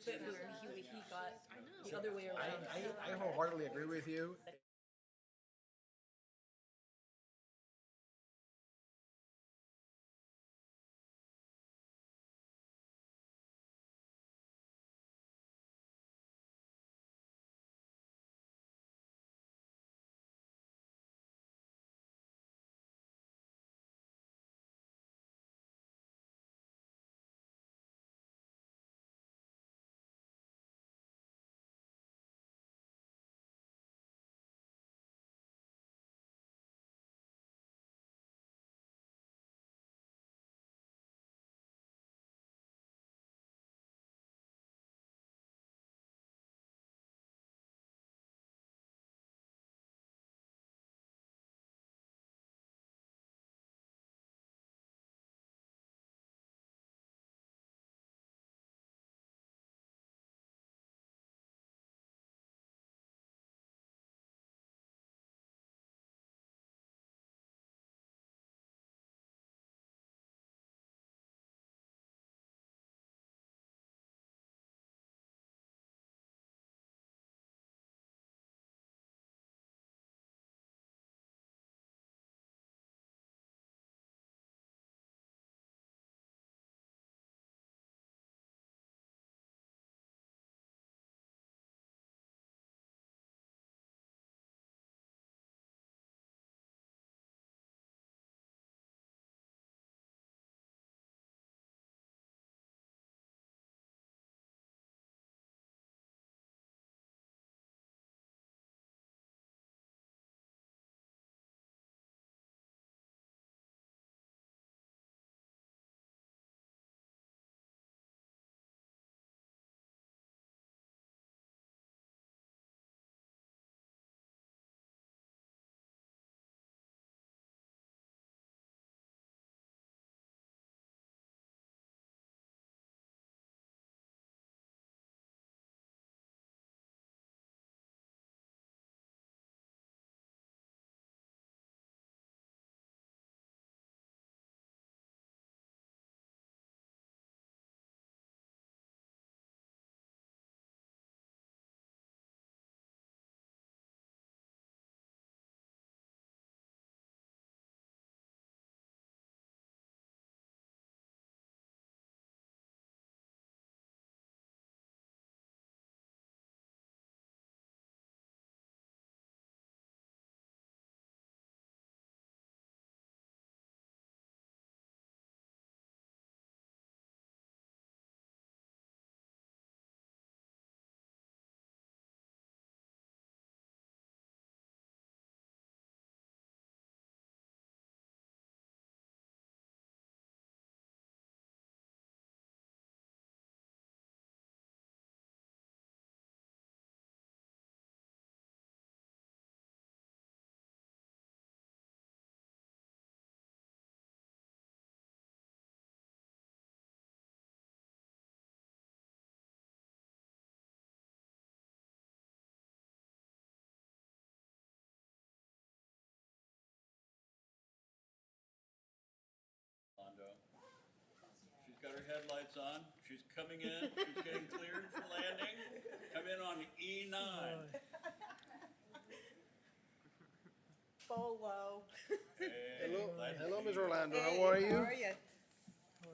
did that. He got the other way around. I wholeheartedly agree with you. She's got her headlights on. She's coming in. She's getting cleared for landing. Come in on E9. Bolo. Hey, glad to Hello, see Ms. you. Orlando. Hey, How are you? How are you?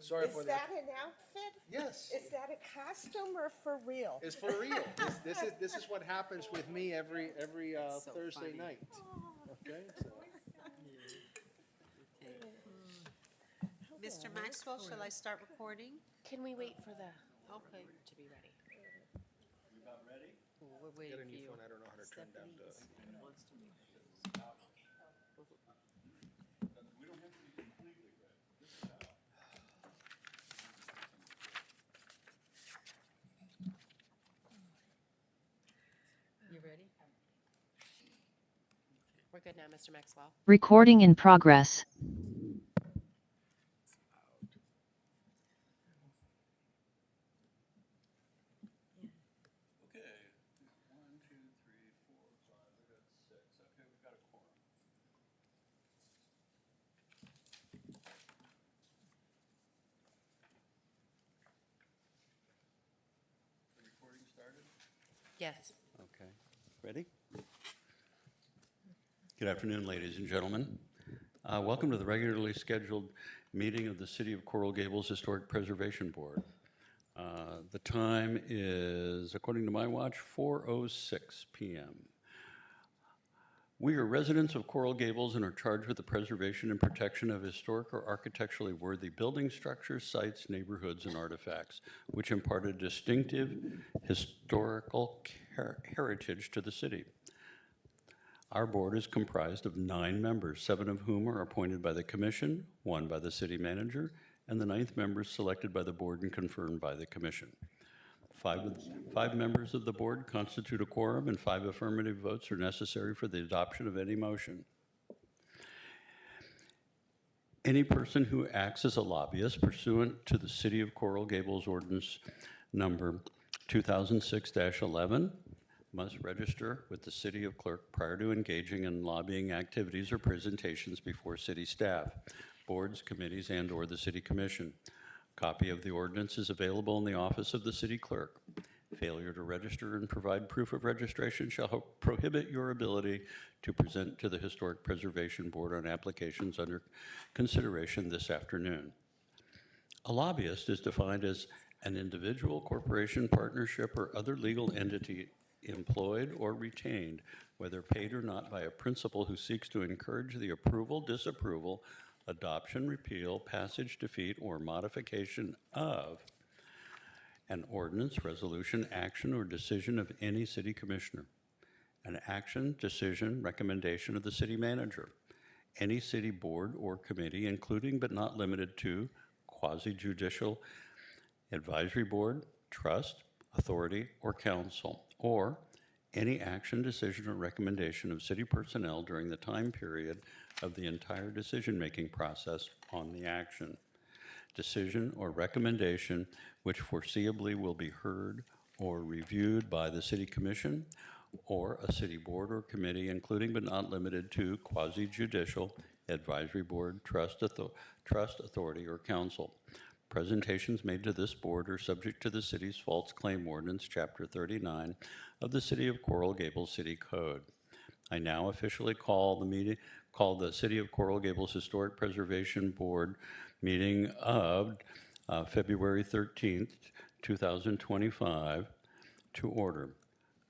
Sorry Is for that an outfit? Yes, Is that a costume or for real? it's for real. This is what happens with me every That's so Thursday funny. night. Okay. So. Mr. Maxwell, shall I start recording? Can we wait for the Okay. to be ready? You about ready? We're waiting Get a for new you. phone. I don't know how to turn down the. Stephanie wants to wait. We don't have to be completely ready. This is how. You ready? We're good now, Mr. Maxwell. Recording in progress. Okay. 1, 2, 3, 4, 5. We got 6. Okay, we've got a quorum. started? Yes. Okay. Ready? Good afternoon, ladies and gentlemen. Welcome to the regularly scheduled meeting of the City of Coral Gables Historic Preservation Board. The time is, according to my watch, 4:06 p.m. We are residents of Coral Gables and are charged with the preservation and protection of historic or architecturally worthy building structures, sites, neighborhoods, and artifacts, which impart a distinctive historical heritage to the city. Our board is comprised of 9 members, 7 of whom are appointed by the commission, 1 by the city manager, and the 9th member is selected by the board and confirmed by the commission. 5 members of the board constitute a quorum, and 5 affirmative votes are necessary for the adoption of any motion. Any person who acts as a lobbyist pursuant to the City of Coral Gables Ordinance Number 2006-11 must register with the City of Clerk prior to engaging in lobbying activities or presentations before city staff, boards, committees, and/or the City Commission. Copy of the ordinance is available in the office of the city clerk. Failure to register and provide proof of registration shall prohibit your ability to present to the Historic Preservation Board on applications under consideration this afternoon. A lobbyist is defined as an individual, corporation, partnership, or other legal entity employed or retained, whether paid or not, by a principal who seeks to encourage the approval, disapproval, adoption, repeal, passage, defeat, or modification of an ordinance, resolution, action, or decision of any city commissioner, an action, decision, recommendation of the city manager, any city board or committee, including but not limited to quasi-judicial advisory board, trust, authority, or council, or any action, decision, or recommendation of city personnel during the time period of the entire decision-making process on the action, decision, or recommendation which foreseeably will be heard or reviewed by the city commission or a city board or committee, including but not limited to quasi-judicial advisory board, trust authority, or council. Presentations made to this board are subject to the city's false claim ordinance, Chapter 39 of the City of Coral Gables City Code. I now officially call the City of Coral Gables Historic Preservation Board meeting of February 13th, 2025 to order.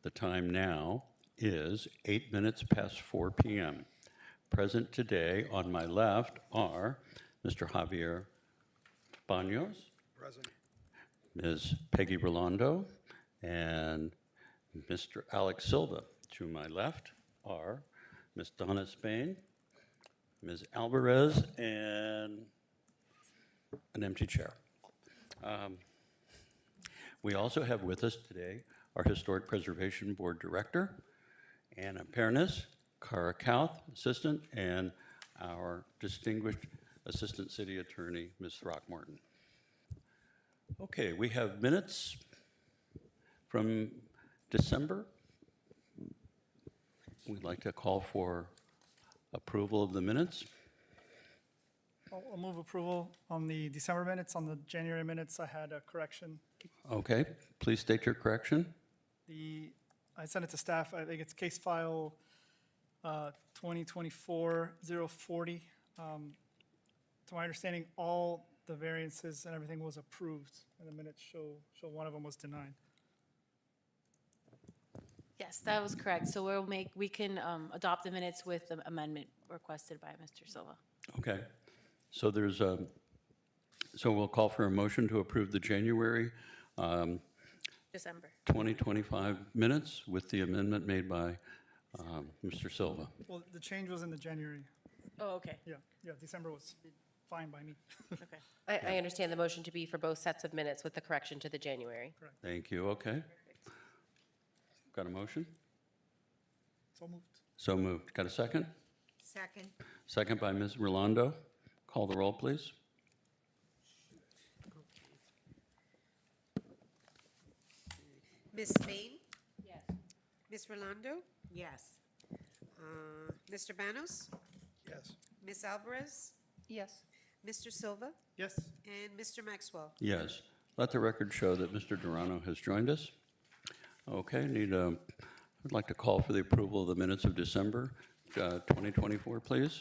The time now is 8 minutes past 4 p.m. Present today on my left are Mr. Javier Banos, Present. Ms. Peggy Rolando, and Mr. Alex Silva. To my left are Ms. Donna Spain, Ms. Alvarez, and an empty chair. We also have with us today our Historic Preservation Board Director, Anna Pernis, Cara Kauth, Assistant, and our distinguished Assistant City Attorney, Ms. Throckmorton. Okay, we have minutes from December. We'd like to call for approval of the minutes. I'll move approval on the December minutes. On the January minutes, I had a correction. Okay, please state your correction. I sent it to staff. I think it's case file 2024-040. To my understanding, all the variances and everything was approved, and the minutes show one of them was denied. Yes, that was correct. So we can adopt the minutes with the amendment requested by Mr. Silva. Okay, so so we'll call for a motion to approve the January December. 2025 minutes with the amendment made by Mr. Silva. Well, the change was in the January. Oh, okay. Yeah, December was fine by me. Okay. I understand the motion to be for both sets of minutes with the correction to the January. Thank you, okay. Got a motion? So moved. So moved. Got a second? Second. Second by Ms. Rolando. Call the roll, please. Ms. Spain? Yes. Ms. Rolando? Yes. Mr. Banos? Yes. Ms. Alvarez? Yes. Mr. Silva? Yes. And Mr. Maxwell? Yes. Let the record show that Mr. Durano has joined us. Okay, I'd like to call for the approval of the minutes of December 2024, please.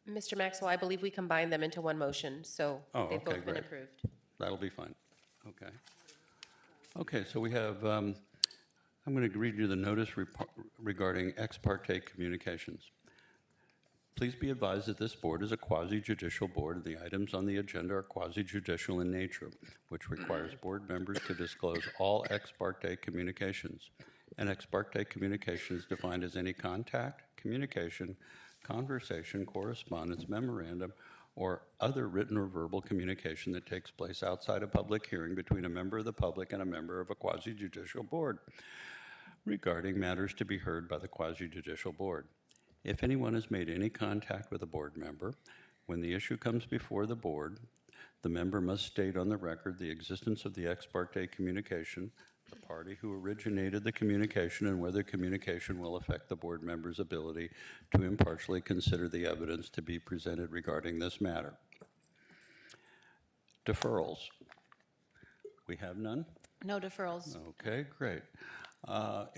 Mr. Maxwell, I believe we combined them into one motion, so Oh, they've okay, both been great. approved. That'll be fine. Okay. Okay, so we have, I'm going to read you the notice regarding ex parte communications. Please be advised that this board is a quasi-judicial board, and the items on the agenda are quasi-judicial in nature, which requires board members to disclose all ex parte communications. An ex parte communication is defined as any contact, communication, conversation, correspondence, memorandum, or other written or verbal communication that takes place outside a public hearing between a member of the public and a member of a quasi-judicial board regarding matters to be heard by the quasi-judicial board. If anyone has made any contact with a board member, when the issue comes before the board, the member must state on the record the existence of the ex parte communication, the party who originated the communication, and whether communication will affect the board member's ability to impartially consider the evidence to be presented regarding this matter. Deferrals. We have none? No deferrals. Okay, great.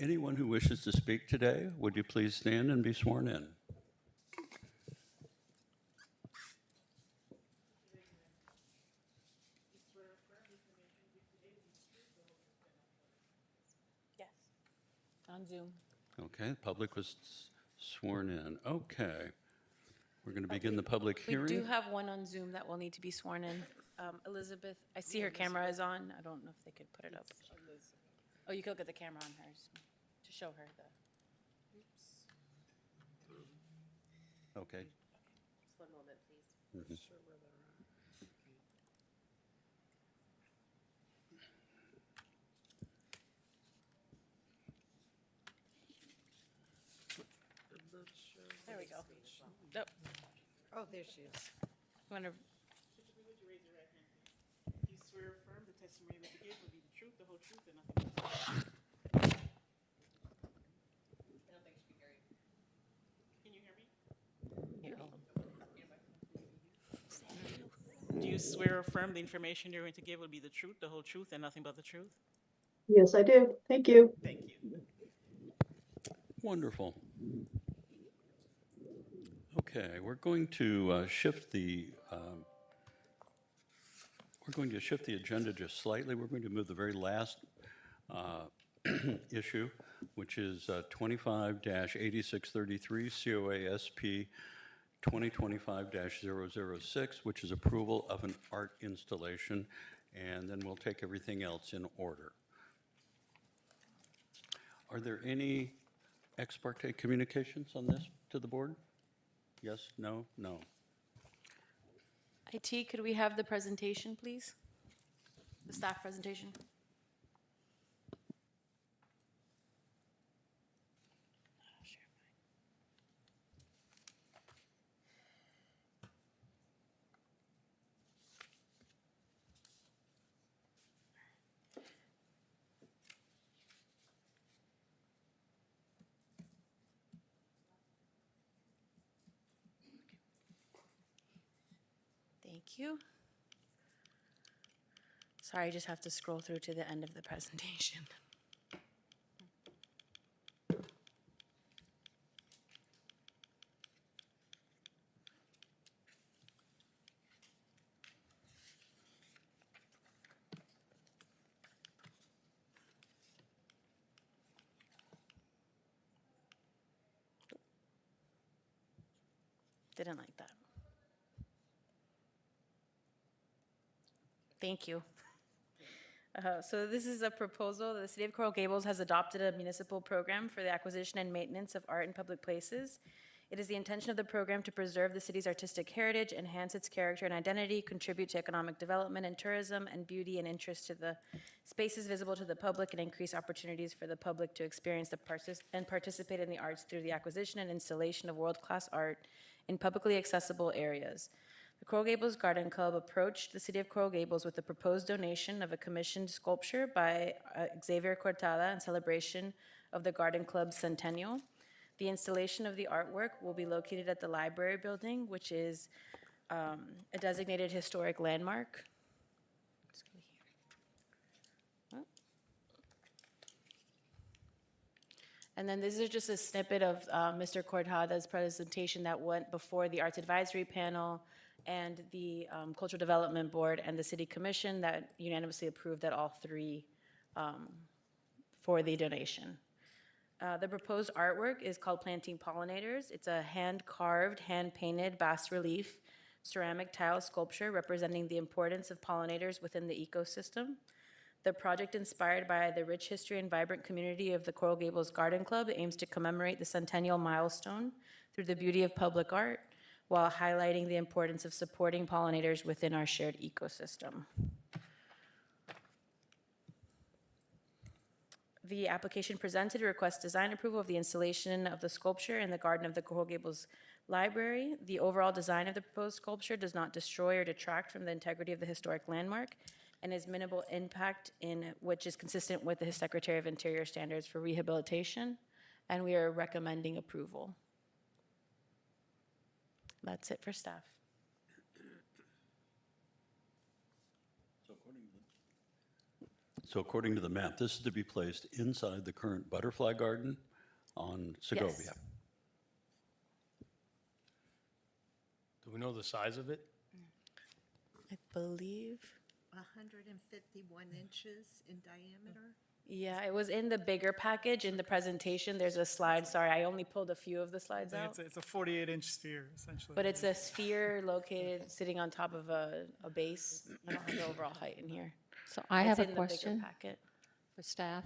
Anyone who wishes to speak today, would you please stand and be sworn in? Yes. On Zoom. Okay, the public was sworn in. Okay. We're going to begin the public We hearing. do have one on Zoom that will need to be sworn in. Elizabeth, I see her camera is on. I don't know if they could put it up. Oh, you could look at the camera on hers to show her the. Okay. Just one moment, please. There we go. Nope. Oh, there she is. Want to, Would you raise your right hand? Do you swear or affirm the testimony that you give will be the truth, the whole truth, and nothing but the truth? Can you hear me? Do you swear or affirm the information you're going to give will be the truth, the whole truth, and nothing but the truth? Yes, I do. Thank you. Thank you. Wonderful. Okay, we're going to shift the agenda just slightly. We're going to move the very last issue, which is 25-8633 COASP 2025-006, which is approval of an art installation, and then we'll take everything else in order. Are there any ex parte communications on this to the board? Yes, no, no. IT, could we have the presentation, please? The staff presentation? Thank you. Sorry, I just have to scroll through to the end of the presentation. Didn't like that. Thank you. So this is a proposal. The City of Coral Gables has adopted a municipal program for the acquisition and maintenance of art in public places. It is the intention of the program to preserve the city's artistic heritage, enhance its character and identity, contribute to economic development and tourism, and beauty and interest to the spaces visible to the public, and increase opportunities for the public to experience and participate in the arts through the acquisition and installation of world-class art in publicly accessible areas. The Coral Gables Garden Club approached the City of Coral Gables with the proposed donation of a commissioned sculpture by Xavier Cortada in celebration of the Garden Club's centennial. The installation of the artwork will be located at the library building, which is a designated historic landmark. Let's go here. And then this is just a snippet of Mr. Cortada's presentation that went before the Arts Advisory Panel and the Cultural Development Board and the City Commission that unanimously approved that all three for the donation. The proposed artwork is called Planting Pollinators. It's a hand-carved, hand-painted bas-relief ceramic tile sculpture representing the importance of pollinators within the ecosystem. The project, inspired by the rich history and vibrant community of the Coral Gables Garden Club, aims to commemorate the centennial milestone through the beauty of public art while highlighting the importance of supporting pollinators within our shared ecosystem. The application presented requests design approval of the installation of the sculpture in the garden of the Coral Gables Library. The overall design of the proposed sculpture does not destroy or detract from the integrity of the historic landmark and has minimal impact, in which is consistent with the Secretary of Interior standards for rehabilitation, and we are recommending approval. That's it for staff. So according to the map, this is to be placed inside the current butterfly garden on Segovia. Yes. Do we know the size of it? I believe, 151 inches in diameter. yeah, it was in the bigger package in the presentation. There's a slide, sorry, I only pulled a few of the slides out. It's a 48-inch sphere, essentially. But it's a sphere located, sitting on top of a base. I don't have the overall height in here. So I have a It's in the bigger question packet. for staff.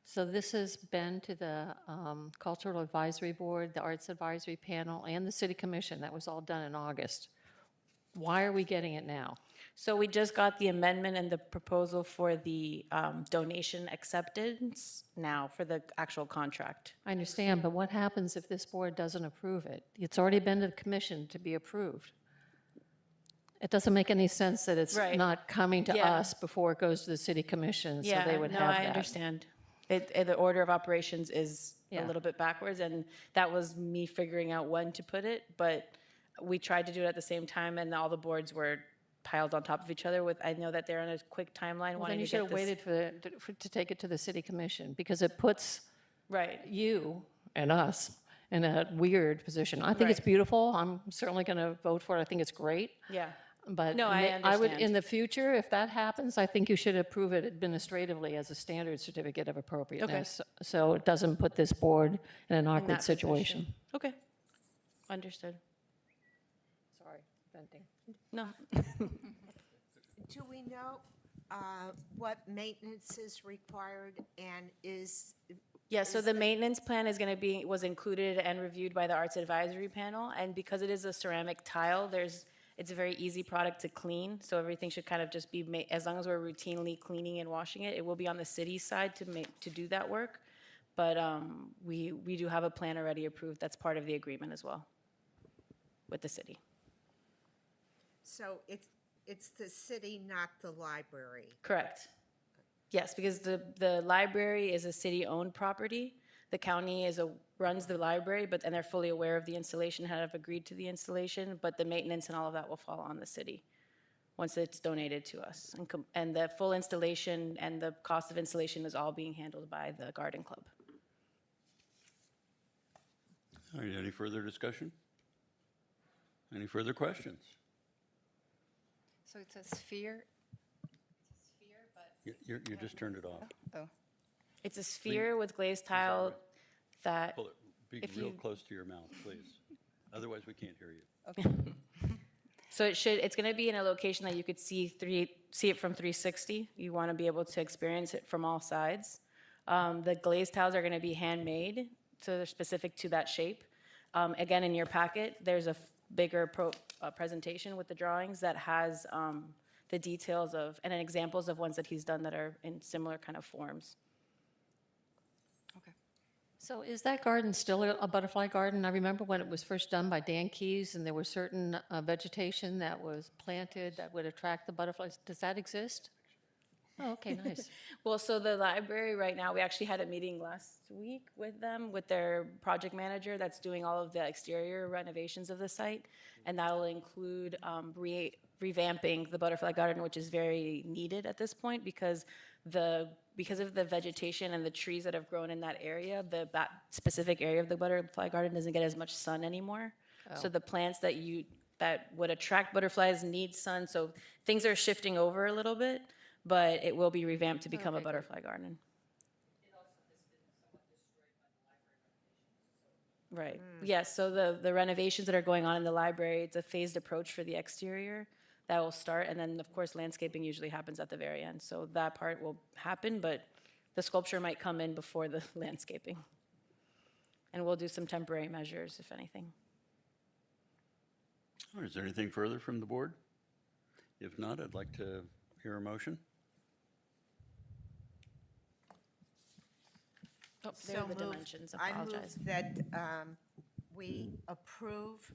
So this has been to the Cultural Advisory Board, the Arts Advisory Panel, and the City Commission. That was all done in August. Why are we getting it now? So we just got the amendment and the proposal for the donation acceptance now for the actual contract. I understand, but what happens if this board doesn't approve it? It's already been to the commission to be approved. It doesn't make any sense that it's Right. not coming to Yeah. us before it goes to the city commission, so Yeah, they would no, have I that. understand. The order of operations is a Yeah. little bit backwards, and that was me figuring out when to put it, but we tried to do it at the same time, and all the boards were piled on top of each other with, I know that they're on a quick timeline Well, then wanting you to should get have this. waited to take it to the city commission, because it puts Right, you and us in a weird position. I think it's Right. beautiful. I'm certainly going to vote for it. I think it's great. yeah. But No, I I would, in understand. the future, if that happens, I think you should approve it administratively as a standard certificate of appropriateness. So it doesn't put this board in an In awkward that situation. position. Okay, understood. Sorry, venting. No, Do we know what maintenance is required and is, yeah, so the maintenance plan is going to be, was included and reviewed by the Arts Advisory Panel, and because it is a ceramic tile, it's a very easy product to clean, so everything should kind of just be made, as long as we're routinely cleaning and washing it, it will be on the city side to do that work. But we do have a plan already approved, that's part of the agreement as well with the city. so it's the city, not the library? Correct. Yes, because the library is a city-owned property. The county runs the library, and they're fully aware of the installation, have agreed to the installation, but the maintenance and all of that will fall on the city once it's donated to us. And the full installation and the cost of installation is all being handled by the garden club. All right, any further discussion? Any further questions? So it's a sphere? You just turned it off. Oh. It's a sphere with glazed tile that, Pull it, be If real you- close to your mouth, please. Otherwise, we can't hear you. so it's going to be in a location that you could see it from 360. You want to be able to experience it from all sides. The glazed tiles are going to be handmade, so they're specific to that shape. Again, in your packet, there's a bigger presentation with the drawings that has the details of, and then examples of ones that he's done that are in similar kind of forms. So is that garden still a butterfly garden? I remember when it was first done by Dan Keyes, and there was certain vegetation that was planted that would attract the butterflies. Does that exist? Oh, okay, nice. Well, so the library right now, we actually had a meeting last week with them, with their project manager that's doing all of the exterior renovations of the site. And that'll include revamping the butterfly garden, which is very needed at this point because the because of the vegetation and the trees that have grown in that area, that specific area of the butterfly garden doesn't get as much sun anymore. So the plants that would attract butterflies need sun, so things are shifting over a little bit, but it will be revamped to become a butterfly garden. Right, yes, so the renovations that are going on in the library, it's a phased approach for the exterior that will start, and then, of course, landscaping usually happens at the very end, so that part will happen, but the sculpture might come in before the landscaping. And we'll do some temporary measures, if anything. All right, is there anything further from the board? If not, I'd like to hear a motion. Oh, there are the moved. dimensions, I apologize. move that we approve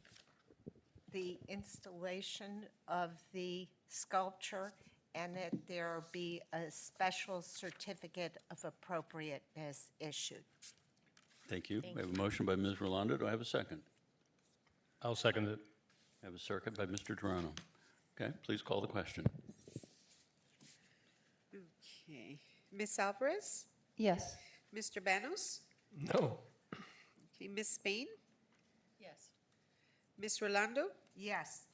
the installation of the sculpture and that there be a special certificate of appropriateness issued. Thank you. We have a motion by Ms. Rolando. Do I have a second? I'll second it. I have a second by Mr. Toronto. Okay, please call the question. Okay. Ms. Alvarez? Yes. Mr. Banos? No. Okay, Ms. Spain? Yes. Ms. Rolando? Yes.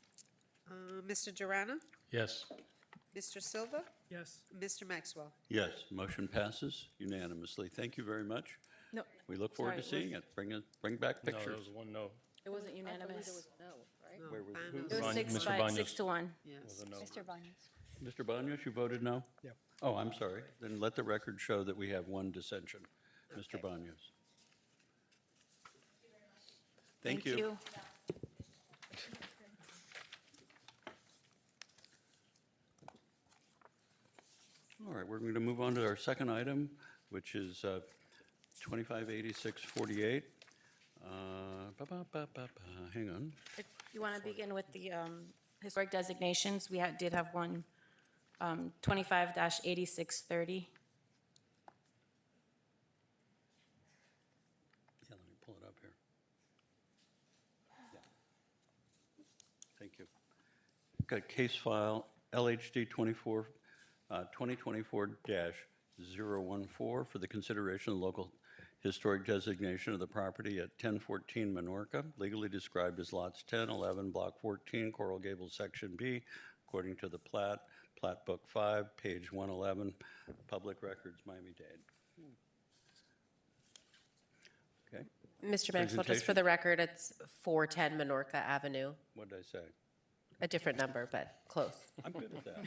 Mr. Durana? Yes. Mr. Silva? Yes. Mr. Maxwell? Yes, motion passes unanimously. Thank you very much. No, We look forward to Sorry, seeing it. Bring back No, there pictures. was one no. it wasn't unanimous. No, Where was- Banos. It was Mr. 6 Banos. to 1. Yes. Was a no. Mr. Banyas, you voted no? Yep. Oh, I'm sorry. Then let the record show that we have one dissension. Mr. Banyas. Thank you. All right, we're going to move on to our second item, which is 258648. Hang on. If you want to begin with the historic designations, we did have one, 25-8630. Yeah, let me pull it up here. Yeah. Thank you. Got case file LHD 2024-014 for the consideration of local historic designation of the property at 1014 Minorca, legally described as lots 10, 11, Block 14, Coral Gables, Section B, according to the plat book 5, page 111, public records, Miami-Dade. Okay, Mr. Maxwell, just for the record, it's 410 Minorca Avenue. what did I say? A different number, but close. I'm good at that.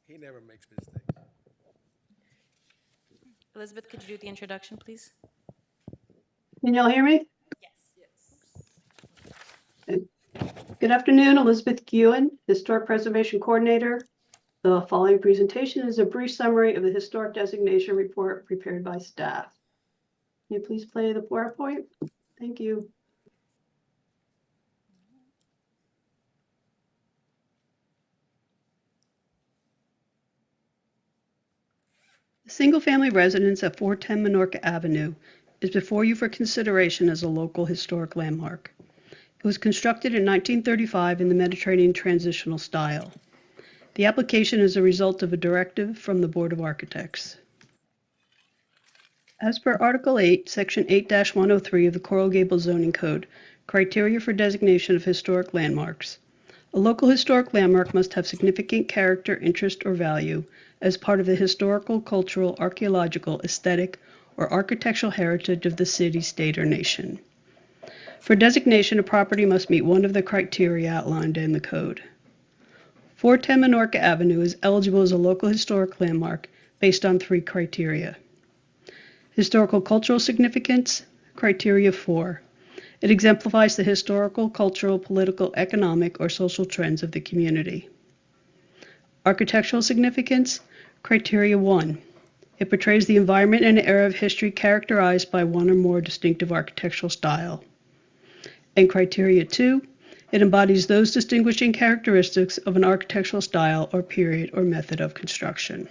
He never makes mistakes. Elizabeth, could you do the introduction, please? Can y'all hear me? Yes. Good afternoon, Elizabeth Guin, Historic Preservation Coordinator. The following presentation is a brief summary of the historic designation report prepared by staff. Can you please play the PowerPoint? Thank you. The single-family residence at 410 Minorca Avenue is before you for consideration as a local historic landmark. It was constructed in 1935 in the Mediterranean transitional style. The application is a result of a directive from the Board of Architects. As per Article 8, Section 8-103 of the Coral Gables Zoning Code, criteria for designation of historic landmarks. A local historic landmark must have significant character, interest, or value as part of the historical, cultural, archaeological, aesthetic, or architectural heritage of the city, state, or nation. For designation, a property must meet one of the criteria outlined in the code. 410 Minorca Avenue is eligible as a local historic landmark based on 3 criteria. Historical cultural significance, criteria 4. It exemplifies the historical, cultural, political, economic, or social trends of the community. Architectural significance, criteria 1. It portrays the environment and era of history characterized by one or more distinctive architectural style. And criteria 2, it embodies those distinguishing characteristics of an architectural style or period or method of construction.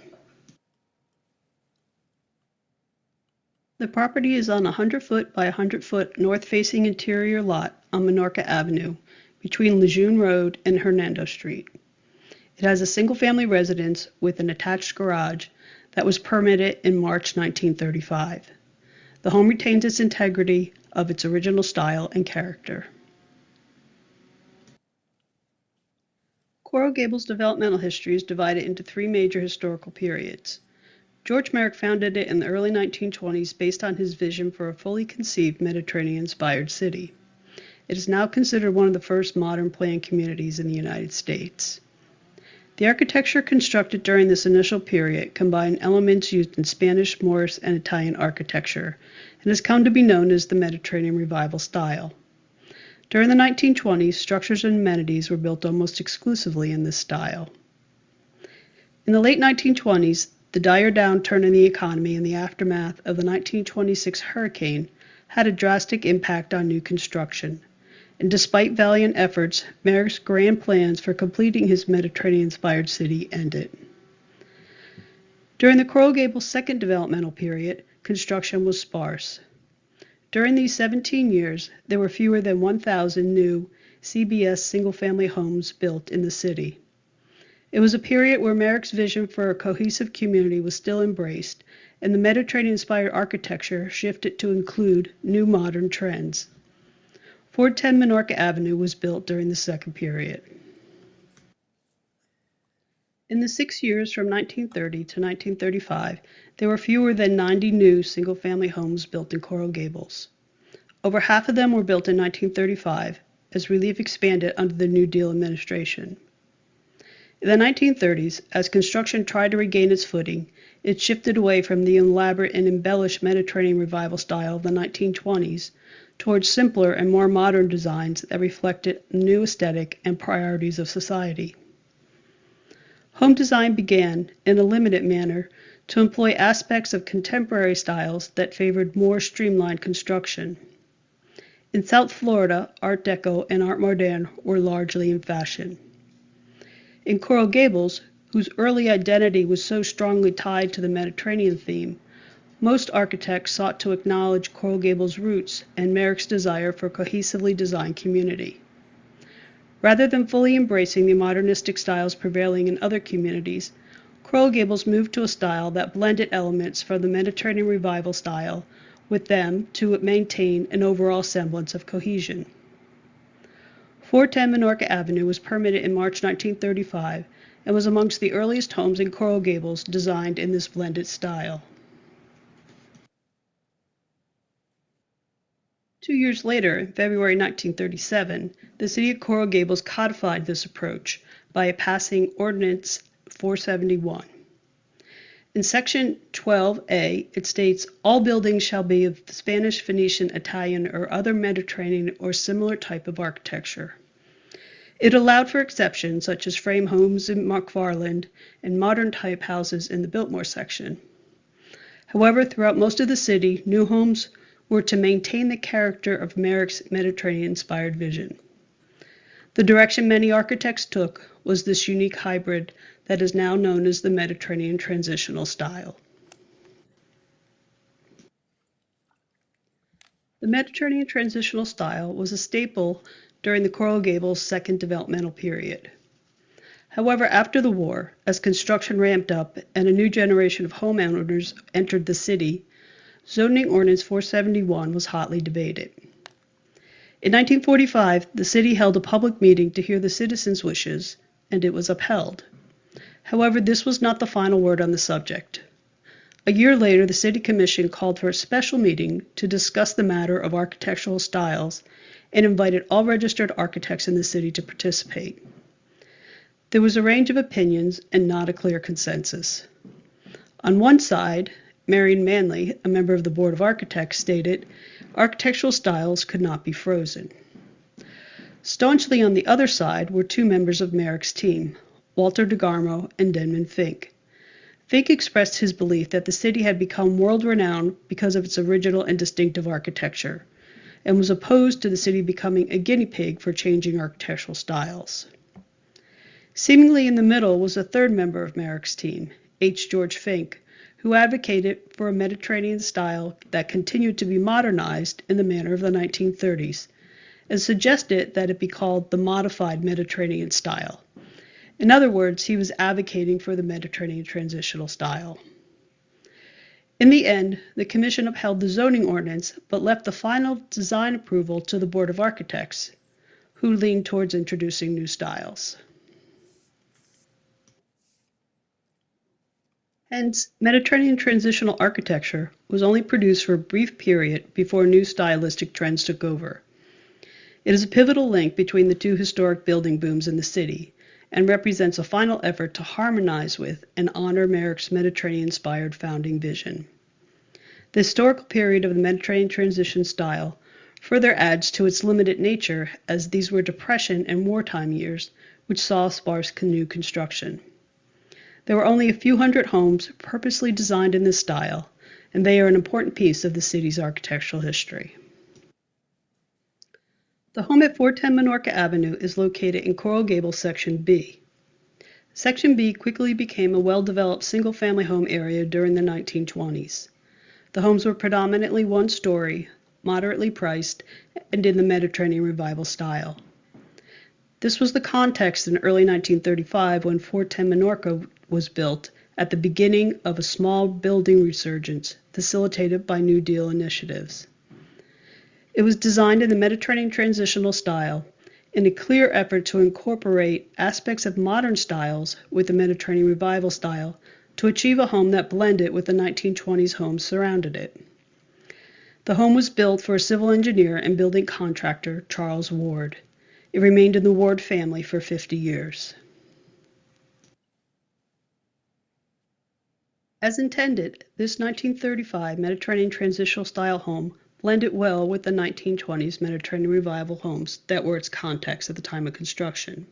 The property is on a 100-foot by 100-foot north-facing interior lot on Minorca Avenue between Lejeune Road and Hernando Street. It has a single-family residence with an attached garage that was permitted in March 1935. The home retains its integrity of its original style and character. Coral Gables' developmental history is divided into three major historical periods. George Merrick founded it in the early 1920s based on his vision for a fully conceived Mediterranean-inspired city. It is now considered one of the first modern planned communities in the United States. The architecture constructed during this initial period combined elements used in Spanish, Moorish, and Italian architecture, and has come to be known as the Mediterranean Revival style. During the 1920s, structures and amenities were built almost exclusively in this style. In the late 1920s, the dire downturn in the economy in the aftermath of the 1926 hurricane had a drastic impact on new construction. And despite valiant efforts, Merrick's grand plans for completing his Mediterranean-inspired city ended. During the Coral Gables' second developmental period, construction was sparse. During these 17 years, there were fewer than 1,000 new CBS single-family homes built in the city. It was a period where Merrick's vision for a cohesive community was still embraced, and the Mediterranean-inspired architecture shifted to include new modern trends. 410 Minorca Avenue was built during the second period. In the 6 years from 1930 to 1935, there were fewer than 90 new single-family homes built in Coral Gables. Over half of them were built in 1935, as relief expanded under the New Deal administration. In the 1930s, as construction tried to regain its footing, it shifted away from the elaborate and embellished Mediterranean Revival style of the 1920s towards simpler and more modern designs that reflected new aesthetic and priorities of society. Home design began, in a limited manner, to employ aspects of contemporary styles that favored more streamlined construction. In South Florida, Art Deco and Art Moderne were largely in fashion. In Coral Gables, whose early identity was so strongly tied to the Mediterranean theme, most architects sought to acknowledge Coral Gables' roots and Merrick's desire for a cohesively designed community. Rather than fully embracing the modernistic styles prevailing in other communities, Coral Gables moved to a style that blended elements from the Mediterranean Revival style with them to maintain an overall semblance of cohesion. 410 Minorca Avenue was permitted in March 1935 and was amongst the earliest homes in Coral Gables designed in this blended style. 2 years later, in February 1937, the city of Coral Gables codified this approach by passing Ordinance 471. In Section 12A, it states, "All buildings shall be of Spanish, Phoenician, Italian, or other Mediterranean or similar type of architecture." It allowed for exceptions such as frame homes in McFarland and modern type houses in the Biltmore section. However, throughout most of the city, new homes were to maintain the character of Merrick's Mediterranean-inspired vision. The direction many architects took was this unique hybrid that is now known as the Mediterranean transitional style. The Mediterranean transitional style was a staple during the Coral Gables second developmental period. However, after the war, as construction ramped up and a new generation of homeowners entered the city, Zoning Ordinance 471 was hotly debated. In 1945, the city held a public meeting to hear the citizens' wishes, and it was upheld. However, this was not the final word on the subject. A year later, the City Commission called for a special meeting to discuss the matter of architectural styles and invited all registered architects in the city to participate. There was a range of opinions and not a clear consensus. On one side, Marion Manley, a member of the Board of Architects, stated, "Architectural styles could not be frozen." Staunchly on the other side were two members of Merrick's team, Walter DeGarmo and Denman Fink. Fink expressed his belief that the city had become world-renowned because of its original and distinctive architecture, and was opposed to the city becoming a guinea pig for changing architectural styles. Seemingly in the middle was a third member of Merrick's team, H. George Fink, who advocated for a Mediterranean style that continued to be modernized in the manner of the 1930s, and suggested that it be called the modified Mediterranean style, In other words, he was advocating for the Mediterranean transitional style. In the end, the Commission upheld the zoning ordinance, but left the final design approval to the Board of Architects, who leaned towards introducing new styles. Hence, Mediterranean transitional architecture was only produced for a brief period before new stylistic trends took over. It is a pivotal link between the two historic building booms in the city, and represents a final effort to harmonize with and honor Merrick's Mediterranean-inspired founding vision. The historical period of the Mediterranean transition style further adds to its limited nature, as these were Depression and wartime years, which saw sparse new construction. There were only a few hundred homes purposely designed in this style, and they are an important piece of the city's architectural history. The home at 410 Minorca Avenue is located in Coral Gables Section B. Section B quickly became a well-developed single-family home area during the 1920s. The homes were predominantly one-story, moderately priced, and in the Mediterranean Revival style. This was the context in early 1935 when 410 Minorca was built at the beginning of a small building resurgence facilitated by New Deal initiatives. It was designed in the Mediterranean transitional style in a clear effort to incorporate aspects of modern styles with the Mediterranean Revival style to achieve a home that blended with the 1920s homes surrounded it. The home was built for a civil engineer and building contractor, Charles Ward. It remained in the Ward family for 50 years. As intended, this 1935 Mediterranean transitional style home blended well with the 1920s Mediterranean Revival homes that were its context at the time of construction.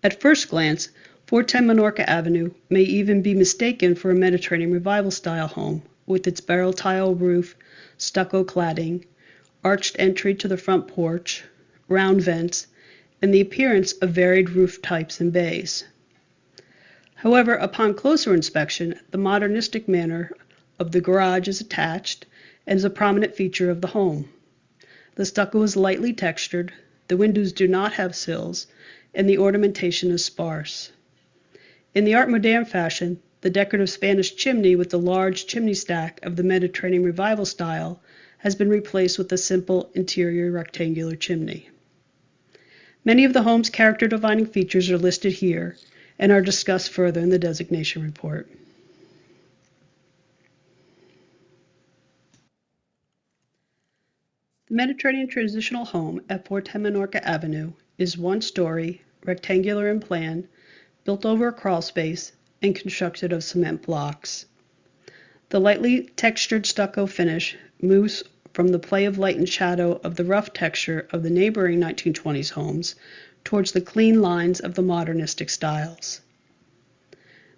At first glance, 410 Minorca Avenue may even be mistaken for a Mediterranean Revival style home with its barrel tile roof, stucco cladding, arched entry to the front porch, round vents, and the appearance of varied roof types and bays. However, upon closer inspection, the modernistic manner of the garage is attached and is a prominent feature of the home. The stucco is lightly textured, the windows do not have sills, and the ornamentation is sparse. In the Art Moderne fashion, the decorative Spanish chimney with the large chimney stack of the Mediterranean Revival style has been replaced with a simple interior rectangular chimney. Many of the home's character-defining features are listed here and are discussed further in the designation report. The Mediterranean transitional home at 410 Minorca Avenue is one-story, rectangular in plan, built over a crawl space, and constructed of cement blocks. The lightly textured stucco finish moves from the play of light and shadow of the rough texture of the neighboring 1920s homes towards the clean lines of the modernistic styles.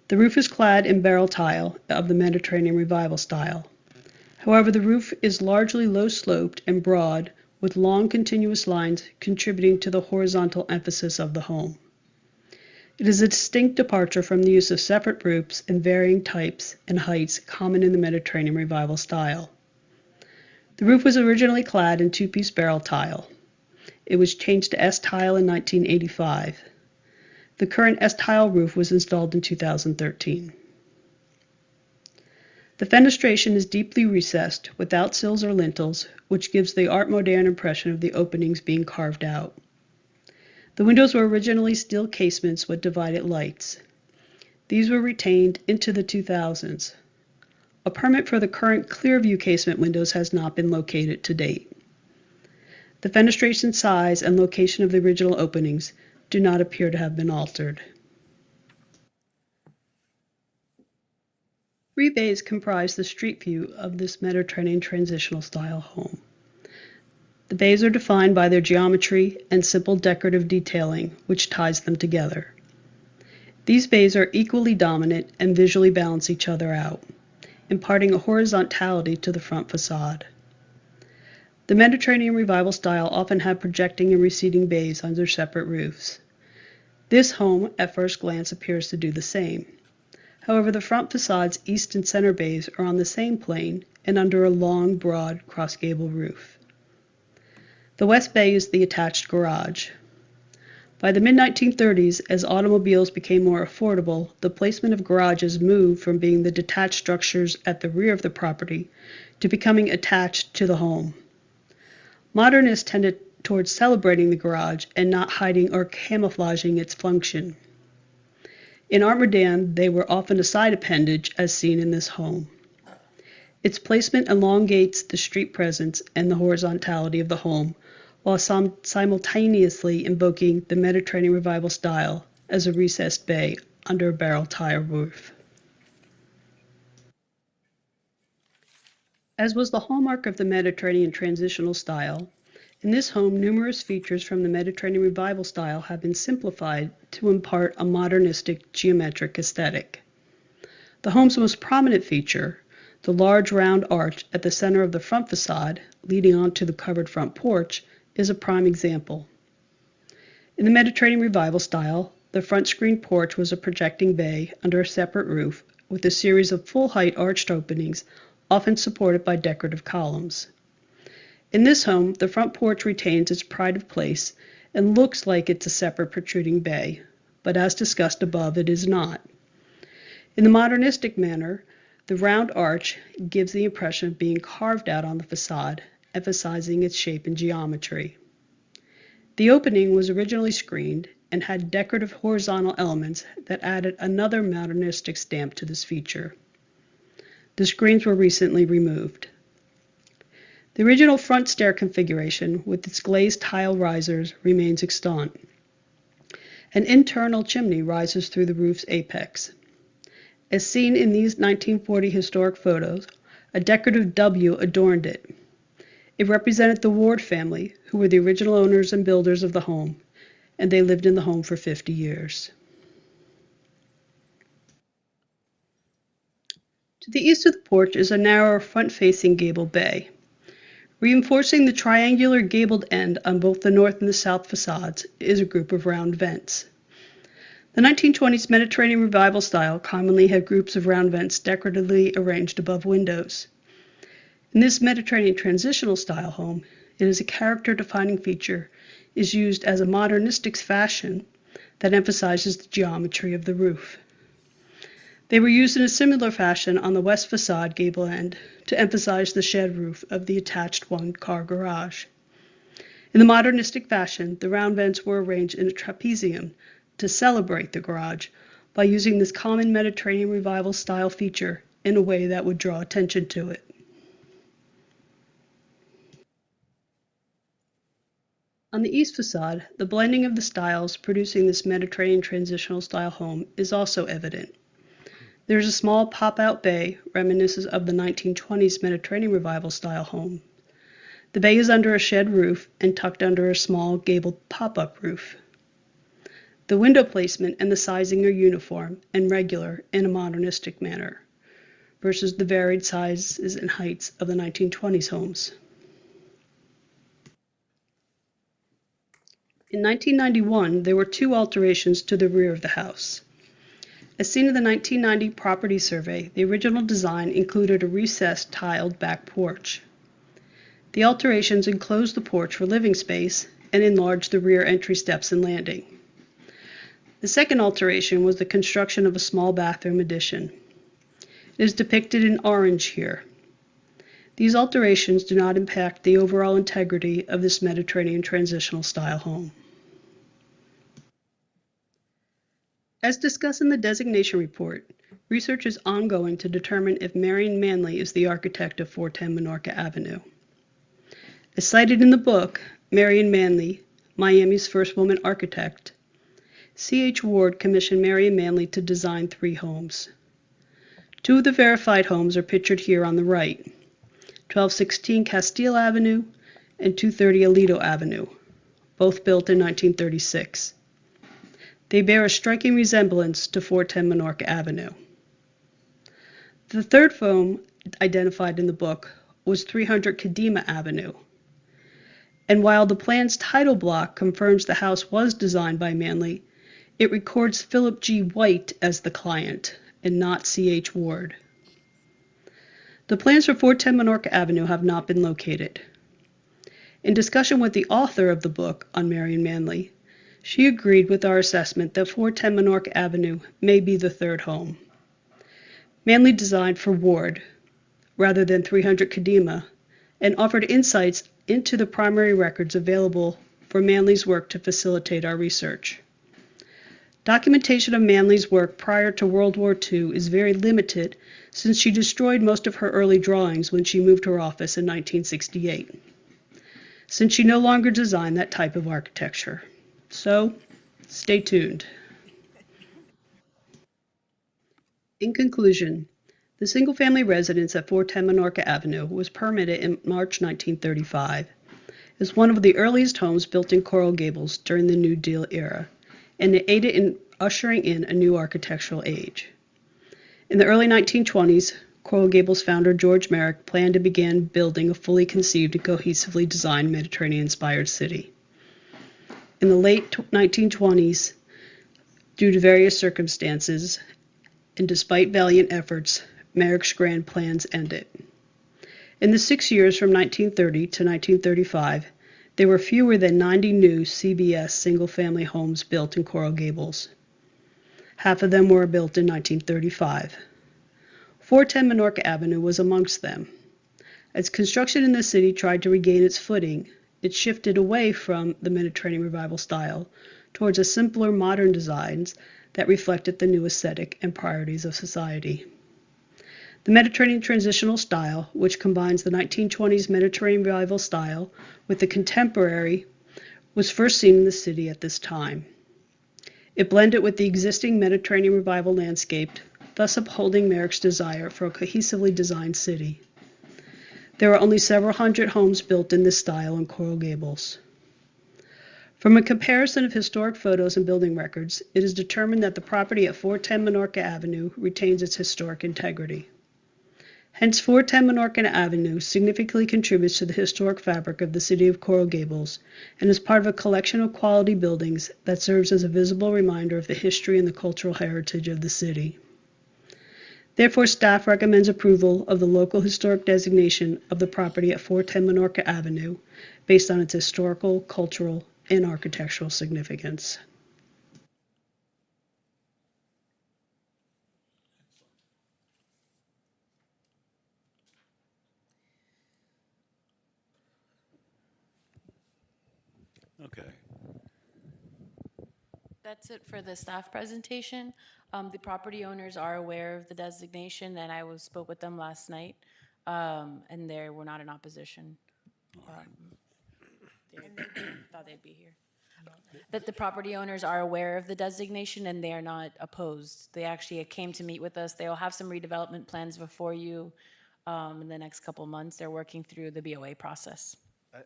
The roof is clad in barrel tile of the Mediterranean Revival style. However, the roof is largely low-sloped and broad, with long continuous lines contributing to the horizontal emphasis of the home. It is a distinct departure from the use of separate roofs in varying types and heights common in the Mediterranean Revival style. The roof was originally clad in two-piece barrel tile. It was changed to S-tile in 1985. The current S-tile roof was installed in 2013. The fenestration is deeply recessed, without sills or lintels, which gives the Art Moderne impression of the openings being carved out. The windows were originally steel casements with divided lights. These were retained into the 2000s. A permit for the current Clearview casement windows has not been located to date. The fenestration size and location of the original openings do not appear to have been altered. 3 bays comprise the street view of this Mediterranean transitional style home. The bays are defined by their geometry and simple decorative detailing, which ties them together. These bays are equally dominant and visually balance each other out, imparting a horizontality to the front facade. The Mediterranean Revival style often had projecting and receding bays under separate roofs. This home, at first glance, appears to do the same. However, the front facade's east and center bays are on the same plane and under a long, broad, cross-gable roof. The west bay is the attached garage. By the mid-1930s, as automobiles became more affordable, the placement of garages moved from being the detached structures at the rear of the property to becoming attached to the home. Modernists tended towards celebrating the garage and not hiding or camouflaging its function. In Art Moderne, they were often a side appendage as seen in this home. Its placement elongates the street presence and the horizontality of the home, while simultaneously invoking the Mediterranean Revival style as a recessed bay under a barrel tile roof. As was the hallmark of the Mediterranean transitional style, in this home numerous features from the Mediterranean Revival style have been simplified to impart a modernistic geometric aesthetic. The home's most prominent feature, the large round arch at the center of the front facade leading onto the covered front porch, is a prime example. In the Mediterranean Revival style, the front screen porch was a projecting bay under a separate roof with a series of full-height arched openings, often supported by decorative columns. In this home, the front porch retains its pride of place and looks like it's a separate protruding bay, but as discussed above, it is not. In the modernistic manner, the round arch gives the impression of being carved out on the facade, emphasizing its shape and geometry. The opening was originally screened and had decorative horizontal elements that added another modernistic stamp to this feature. The screens were recently removed. The original front stair configuration with its glazed tile risers remains extant. An internal chimney rises through the roof's apex. As seen in these 1940 historic photos, a decorative W adorned it. It represented the Ward family, who were the original owners and builders of the home, and they lived in the home for 50 years. To the east of the porch is a narrower front-facing gable bay. Reinforcing the triangular gabled end on both the north and the south facades is a group of round vents. The 1920s Mediterranean Revival style commonly had groups of round vents decoratively arranged above windows. In this Mediterranean transitional style home, it is a character-defining feature, is used as a modernistic fashion that emphasizes the geometry of the roof. They were used in a similar fashion on the west facade gable end to emphasize the shed roof of the attached one-car garage. In the modernistic fashion, the round vents were arranged in a trapezium to celebrate the garage by using this common Mediterranean Revival style feature in a way that would draw attention to it. On the east facade, the blending of the styles producing this Mediterranean transitional style home is also evident. There is a small pop-out bay reminiscent of the 1920s Mediterranean Revival style home. The bay is under a shed roof and tucked under a small gabled pop-up roof. The window placement and the sizing are uniform and regular in a modernistic manner versus the varied sizes and heights of the 1920s homes. In 1991, there were two alterations to the rear of the house. As seen in the 1990 property survey, the original design included a recessed tiled back porch. The alterations enclosed the porch for living space and enlarged the rear entry steps and landing. The second alteration was the construction of a small bathroom addition. It is depicted in orange here. These alterations do not impact the overall integrity of this Mediterranean transitional style home. As discussed in the designation report, research is ongoing to determine if Marion Manley is the architect of 410 Minorca Avenue. As cited in the book, Marion Manley, Miami's first woman architect, C.H. Ward commissioned Marion Manley to design 3 homes. 2 of the verified homes are pictured here on the right, 1216 Castile Avenue and 230 Alito Avenue, both built in 1936. They bear a striking resemblance to 410 Minorca Avenue. The third home identified in the book was 300 Kadima Avenue. And while the plan's title block confirms the house was designed by Manley, it records Philip G. White as the client and not C.H. Ward. The plans for 410 Minorca Avenue have not been located. In discussion with the author of the book on Marion Manley, She agreed with our assessment that 410 Minorca Avenue may be the third home. Manley designed for Ward rather than 300 Kadima and offered insights into the primary records available for Manley's work to facilitate our research. Documentation of Manley's work prior to World War II is very limited since she destroyed most of her early drawings when she moved her office in 1968, since she no longer designed that type of architecture. So, stay tuned. In conclusion, the single-family residence at 410 Minorca Avenue was permitted in March 1935 as one of the earliest homes built in Coral Gables during the New Deal era, and it aided in ushering in a new architectural age. In the early 1920s, Coral Gables founder George Merrick planned to begin building a fully conceived and cohesively designed Mediterranean-inspired city. In the late 1920s, due to various circumstances, and despite valiant efforts, Merrick's grand plans ended. In the 6 years from 1930 to 1935, there were fewer than 90 new CBS single-family homes built in Coral Gables. Half of them were built in 1935. 410 Minorca Avenue was amongst them. As construction in the city tried to regain its footing, it shifted away from the Mediterranean Revival style towards a simpler modern designs that reflected the new aesthetic and priorities of society. The Mediterranean transitional style, which combines the 1920s Mediterranean Revival style with the contemporary, was first seen in the city at this time. It blended with the existing Mediterranean Revival landscape, thus upholding Merrick's desire for a cohesively designed city. There are only several hundred homes built in this style in Coral Gables. From a comparison of historic photos and building records, it is determined that the property at 410 Minorca Avenue retains its historic integrity. Hence, 410 Minorca Avenue significantly contributes to the historic fabric of the city of Coral Gables and is part of a collection of quality buildings that serves as a visible reminder of the history and the cultural heritage of the city. Therefore, staff recommends approval of the local historic designation of the property at 410 Minorca Avenue based on its historical, cultural, and architectural significance. Okay. That's it for the staff presentation. The property owners are aware of the designation, and I spoke with them last night, and they were not in opposition. They thought they'd be here. That the property owners are aware of the designation, and they are not opposed. They actually came to meet with us. They'll have some redevelopment plans before you in the next couple months. They're working through the BOA process.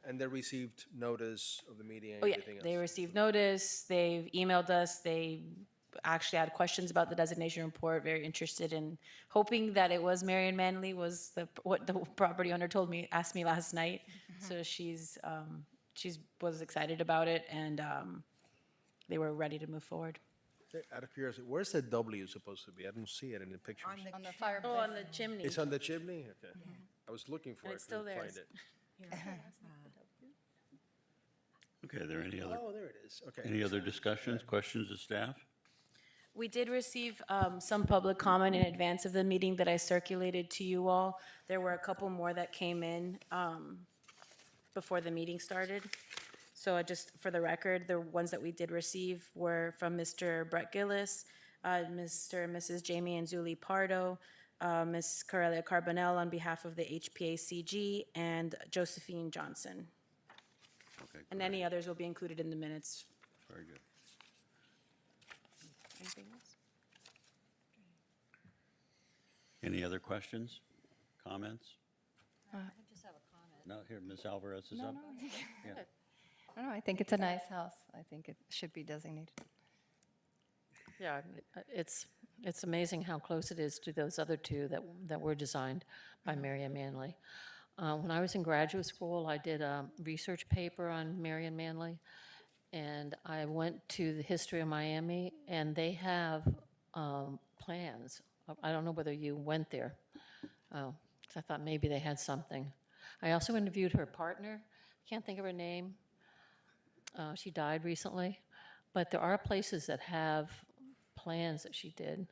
And they received notice of the meeting and Oh, yeah, everything else? they received notice, they've emailed us, they actually had questions about the designation report, very interested in hoping that it was Marion Manley was what the property owner asked me last night. So she's was excited about it, and they were ready to move forward. Out of curiosity, where's the W supposed to be? I don't see it in the pictures. On the fireplace. Oh, on the chimney. It's on the chimney? Okay. I was looking for And it, it's still couldn't there. find it. Okay, are there any other, Oh, there it is, okay. any other discussions, questions of staff? We did receive some public comment in advance of the meeting that I circulated to you all. There were a couple more that came in before the meeting started. So just for the record, the ones that we did receive were from Mr. Brett Gillis, Mr. and Mrs. Jamie and Zuli Pardo, Ms. Corelia Carbonell on behalf of the HPACG, and Josephine Johnson. Okay, And great. any others will be included in the minutes. Very good. Anything else? Any other questions, comments? I just have a comment. No, here, Ms. Alvarez is up. Yeah. I don't know, I think it's a nice house. I think it should be designated. Yeah, it's amazing how close it is to those other two that were designed by Marion Manley. When I was in graduate school, I did a research paper on Marion Manley, and I went to the History of Miami, and they have plans. I don't know whether you went there. Oh, so I thought maybe they had something. I also interviewed her partner. Can't think of her name. She died recently. But there are places that have plans that she did.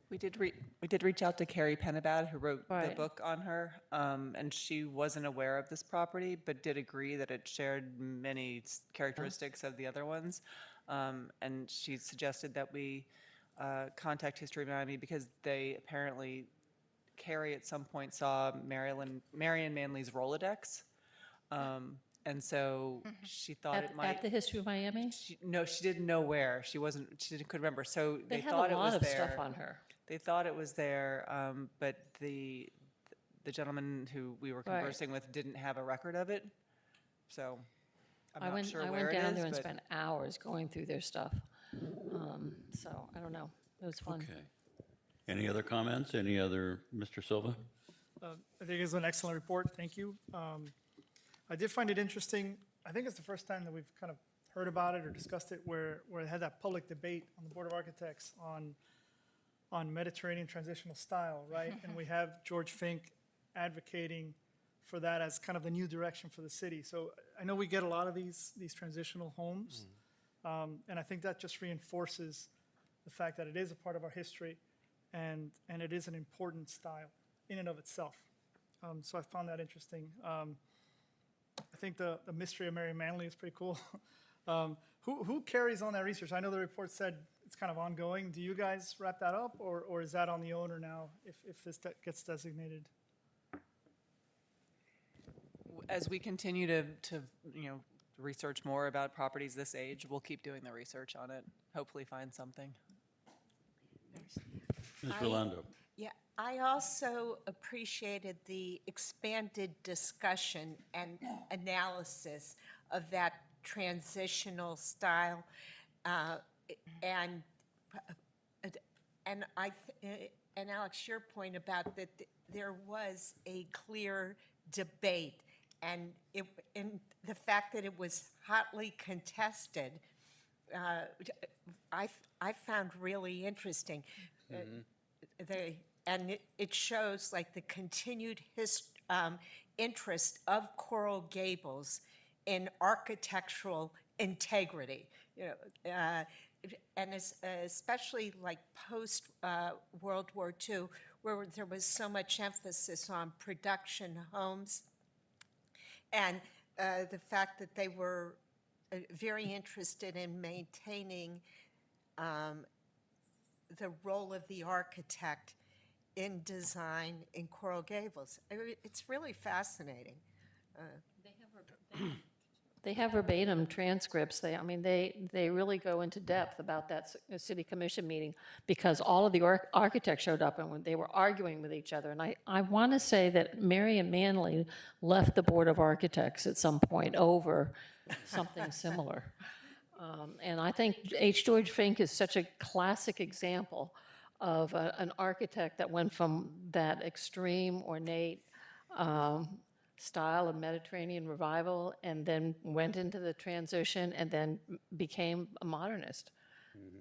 We did reach out to Carrie Penabad, who wrote the Right. book on her, and she wasn't aware of this property, but did agree that it shared many characteristics of the other ones. And she suggested that we contact History Miami because they apparently, Carrie at some point saw Marion Manley's Rolodex. And so she thought it might. At the History of Miami? No, she didn't know where. She couldn't remember. So They they have thought a it was lot there. of stuff on her. They thought it was there, but the gentleman who we were Right. conversing with didn't have a record of it. So I'm I not went, sure I where went it down is, there and but spent hours going through their stuff. So I don't know. It was fun. Okay. Any other comments? Any other, Mr. Silva? I think it's an excellent report. Thank you. I did find it interesting. I think it's the first time that we've kind of heard about it or discussed it where it had that public debate on the Board of Architects on Mediterranean transitional style, right? And we have George Fink advocating for that as kind of the new direction for the city. So I know we get a lot of these transitional homes, and I think that just reinforces the fact that it is a part of our history, and it is an important style in and of itself. So I found that interesting. I think the mystery of Mary Manley is pretty cool. Who carries on that research? I know the report said it's kind of ongoing. Do you guys wrap that up, or is that on the owner now if this gets designated? as we continue to research more about properties this age, we'll keep doing the research on it. Hopefully, find something. Ms. Rolando? Yeah, I also appreciated the expanded discussion and analysis of that transitional style. And Alex, your point about that there was a clear debate, and the fact that it was hotly contested, I found really interesting. And it shows like the continued interest of Coral Gables in architectural integrity, and especially like post World War II, where there was so much emphasis on production homes, and the fact that they were very interested in maintaining the role of the architect in design in Coral Gables. It's really fascinating. They have verbatim transcripts. They really go into depth about that city commission meeting because all of the architects showed up and they were arguing with each other. And I want to say that Marion Manley left the Board of Architects at some point over something similar. And I think H. George Fink is such a classic example of an architect that went from that extreme, ornate style of Mediterranean revival and then went into the transition and then became a modernist.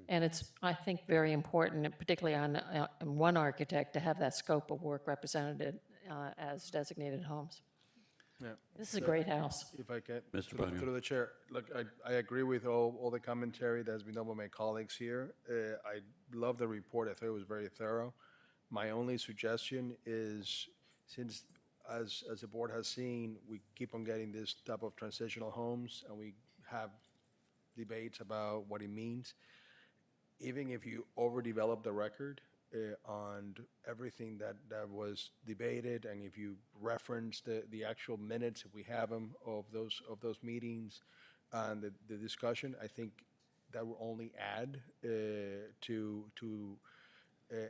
And it's, I think, very important, particularly on one architect, to have that scope of work represented as designated homes. Yeah. This is a great house. If I can, Mr. Bonio. through the chair, look, I agree with all the commentary that has been done by my colleagues here. I love the report. I thought it was very thorough. My only suggestion is, since as the board has seen, we keep on getting this type of transitional homes, and we have debates about what it means. Even if you overdevelop the record on everything that was debated, and if you reference the actual minutes, if we have them of those meetings and the discussion, I think that will only add to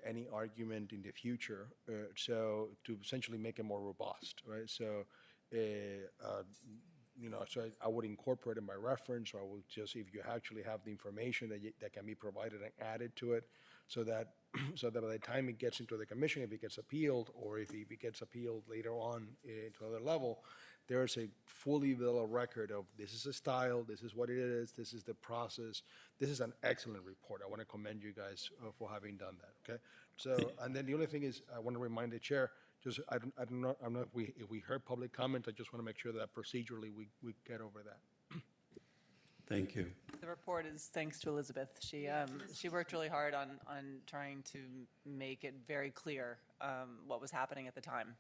any argument in the future. So to essentially make it more robust, right? So, so I would incorporate in my reference, or I will just, if you actually have the information that can be provided and added to it, so that by the time it gets into the commission, if it gets appealed, or if it gets appealed later on to another level, there's a fully developed record of this is a style, this is what it is, this is the process. This is an excellent report. I want to commend you guys for having done that, okay? So, and then the only thing is, I want to remind the chair, just, I don't know if we heard public comment, I just want to make sure that procedurally we get over that. Thank you. The report is thanks to Elizabeth. She worked really hard on trying to make it very clear what was happening at the time.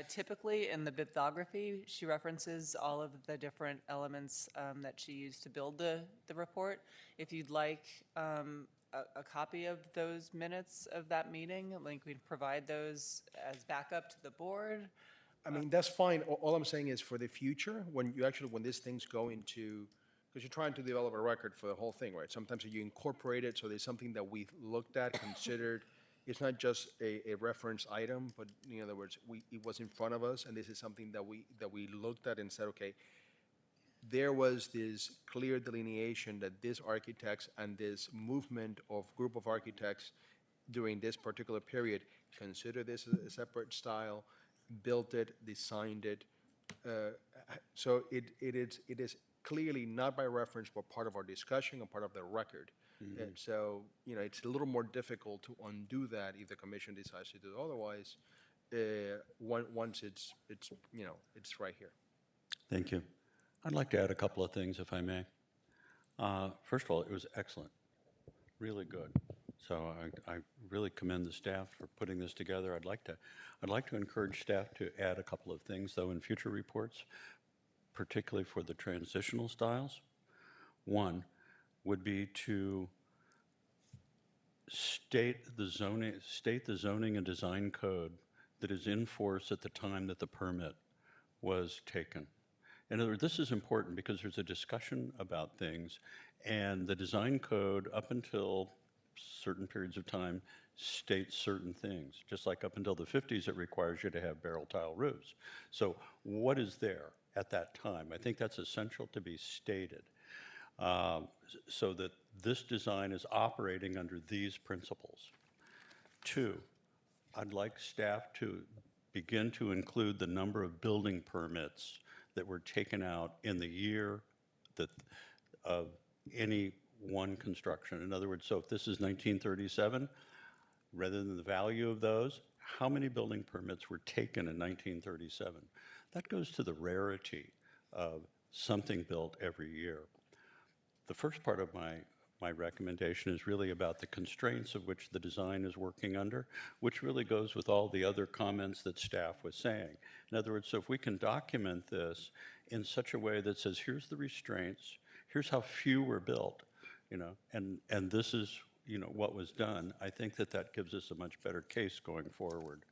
Typically, in the bibliography, she references all of the different elements that she used to build the report. If you'd like a copy of those minutes of that meeting, like we'd provide those as backup to the board. I mean, that's fine. All I'm saying is for the future, when these things go into, because you're trying to develop a record for the whole thing, right? Sometimes you incorporate it, so there's something that we looked at, considered. It's not just a reference item, but in other words, it was in front of us, and this is something that we looked at and said, okay, there was this clear delineation that this architects and this movement of group of architects during this particular period consider this a separate style, built it, designed it. So it is clearly not by reference, but part of our discussion and part of the record. And so, it's a little more difficult to undo that if the commission decides to do otherwise, once it's right here. Thank you. I'd like to add a couple of things, if I may. First of all, it was excellent, really good. So I really commend the staff for putting this together. I'd like to encourage staff to add a couple of things, though, in future reports, particularly for the transitional styles. One would be to state the zoning and design code that is in force at the time that the permit was taken. In other words, this is important because there's a discussion about things, and the design code up until certain periods of time states certain things. Just like up until the 50s, it requires you to have barrel tile roofs. So what is there at that time? I think that's essential to be stated, so that this design is operating under these principles. Two, I'd like staff to begin to include the number of building permits that were taken out in the year of any one construction. In other words, so if this is 1937, rather than the value of those, how many building permits were taken in 1937? That goes to the rarity of something built every year. The first part of my recommendation is really about the constraints of which the design is working under, which really goes with all the other comments that staff was saying. In other words, so if we can document this in such a way that says, here's the restraints, here's how few were built, and this is, what was done, I think that gives us a much better case going forward,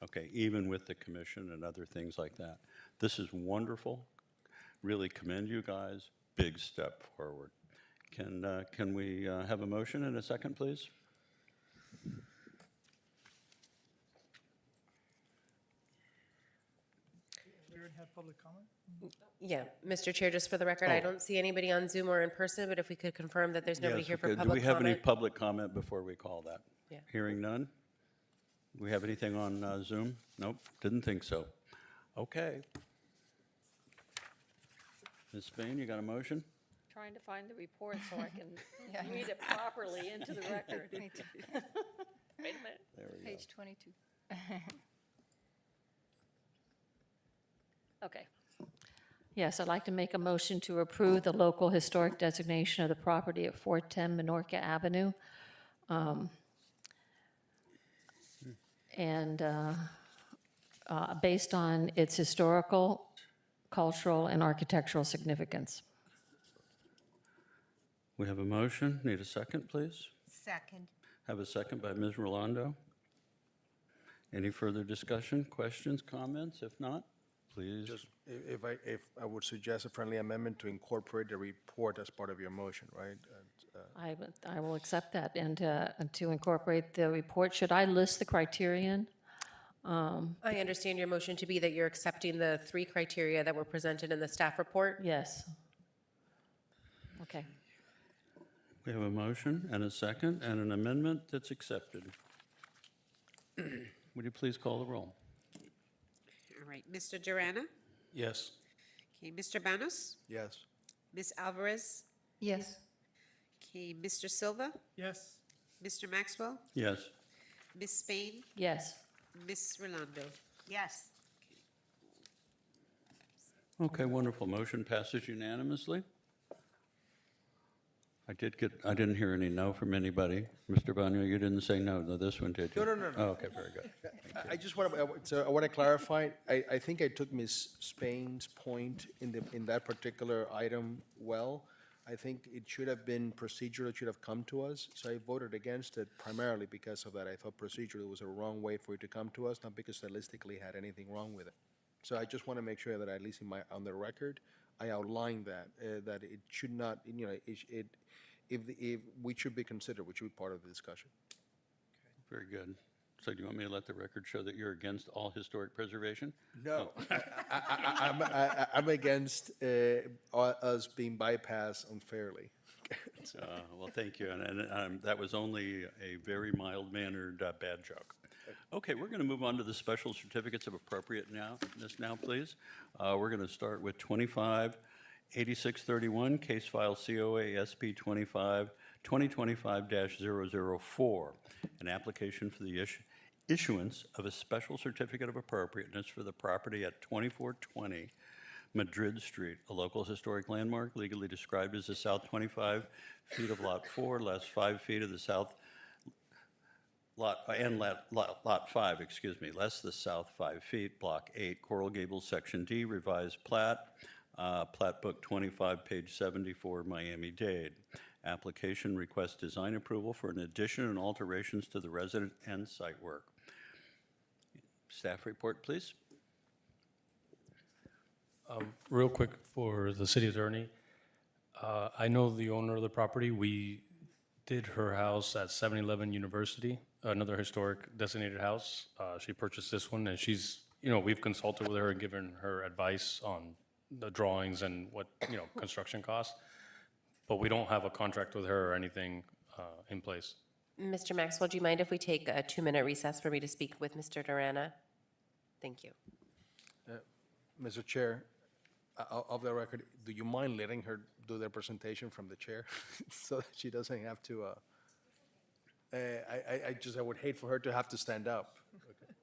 okay, even with the commission and other things like that. This is wonderful. Really commend you guys. Big step forward. Can we have a motion and a second, please? We already had public comment? Yeah, Mr. Chair, just for the record, I don't see anybody on Zoom or in person, but if we could confirm that there's nobody Yes, here for okay. public comment. Do we have any public comment before we call that? Yeah. Hearing none? Do we have anything on Zoom? Nope, didn't think so. Okay. Ms. Spain, you got a motion? Trying to find the report so I can read it properly into the record. Wait a minute. There we go. Page 22. Okay. Yes, I'd like to make a motion to approve the local historic designation of the property at 410 Menorca Avenue. Based on its historical, cultural, and architectural significance. We have a motion. Need a second, please? Second. Have a second by Ms. Rolando. Any further discussion, questions, comments? If not, please. Just if I would suggest a friendly amendment to incorporate the report as part of your motion, right? I will accept that, and to incorporate the report. Should I list the criterion? I understand your motion to be that you're accepting the 3 criteria that were presented in the staff report. Yes. Okay. We have a motion and a second and an amendment that's accepted. Would you please call the roll? All right, Mr. Durana? Yes. Okay, Mr. Banos? Yes. Ms. Alvarez? Yes. Okay, Mr. Silva? Yes. Mr. Maxwell? Yes. Ms. Spain? Yes. Ms. Rolando. Yes. Okay, wonderful. Motion passes unanimously. I didn't hear any no from anybody. Mr. Bonio, you didn't say no to this one, did you? No. Oh, okay, very good. I just want to, so I want to clarify, I think I took Ms. Spain's point in that particular item well. I think it should have been procedural, it should have come to us, so I voted against it primarily because of that. I thought procedurally was a wrong way for it to come to us, not because stylistically it had anything wrong with it. So I just want to make sure that at least on the record, I outlined that it should not, if we should be considered, which should be part of the discussion. Very good. So do you want me to let the record show that you're against all historic preservation? No, I'm against us being bypassed unfairly. Well, thank you, and that was only a very mild-mannered bad joke. Okay, we're going to move on to the special certificates of appropriateness now, please. We're going to start with 258631, case file COA SP 2025-004, an application for the issuance of a special certificate of appropriateness for the property at 2420 Madrid Street, a local historic landmark legally described as the south 25 feet of Lot 4, last 5 feet of the south lot, and lot 5, less the south 5 feet, Block 8, Coral Gables, Section D, revised plat, Plat Book 25, page 74, Miami-Dade. Application requests design approval for an addition and alterations to the resident and site work. Staff report, please. Real quick for the city attorney, I know the owner of the property. We did her house at 711 University, another historic designated house. She purchased this one, and she's, we've consulted with her and given her advice on the drawings and what, construction costs. But we don't have a contract with her or anything in place. Mr. Maxwell, do you mind if we take a 2-minute recess for me to speak with Mr. Durana? Thank you. Mr. Chair, of the record, do you mind letting her do their presentation from the chair so that she doesn't have to? I would hate for her to have to stand up. Okay.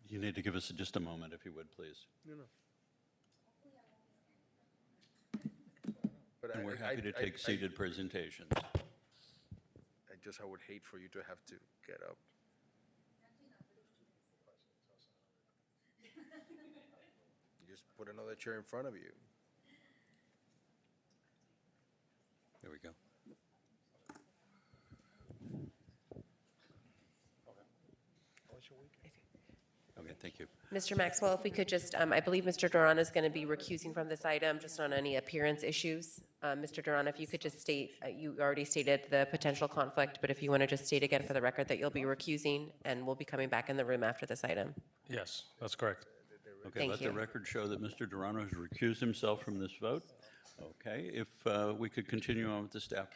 You need to give us just a moment, if you would, please. No. But And we're happy to take seated presentations. I would hate for you to have to get up. You just put another chair in front of you. There we go. Okay, thank you. Mr. Maxwell, if we could just, I believe Mr. Durana is going to be recusing from this item just on any appearance issues. Mr. Durana, if you could just state, you already stated the potential conflict, but if you want to just state again for the record that you'll be recusing and we'll be coming back in the room after this item. Yes, that's correct. Okay, Thank let you. the record show that Mr. Durano has recused himself from this vote. Okay, if we could continue on with the staff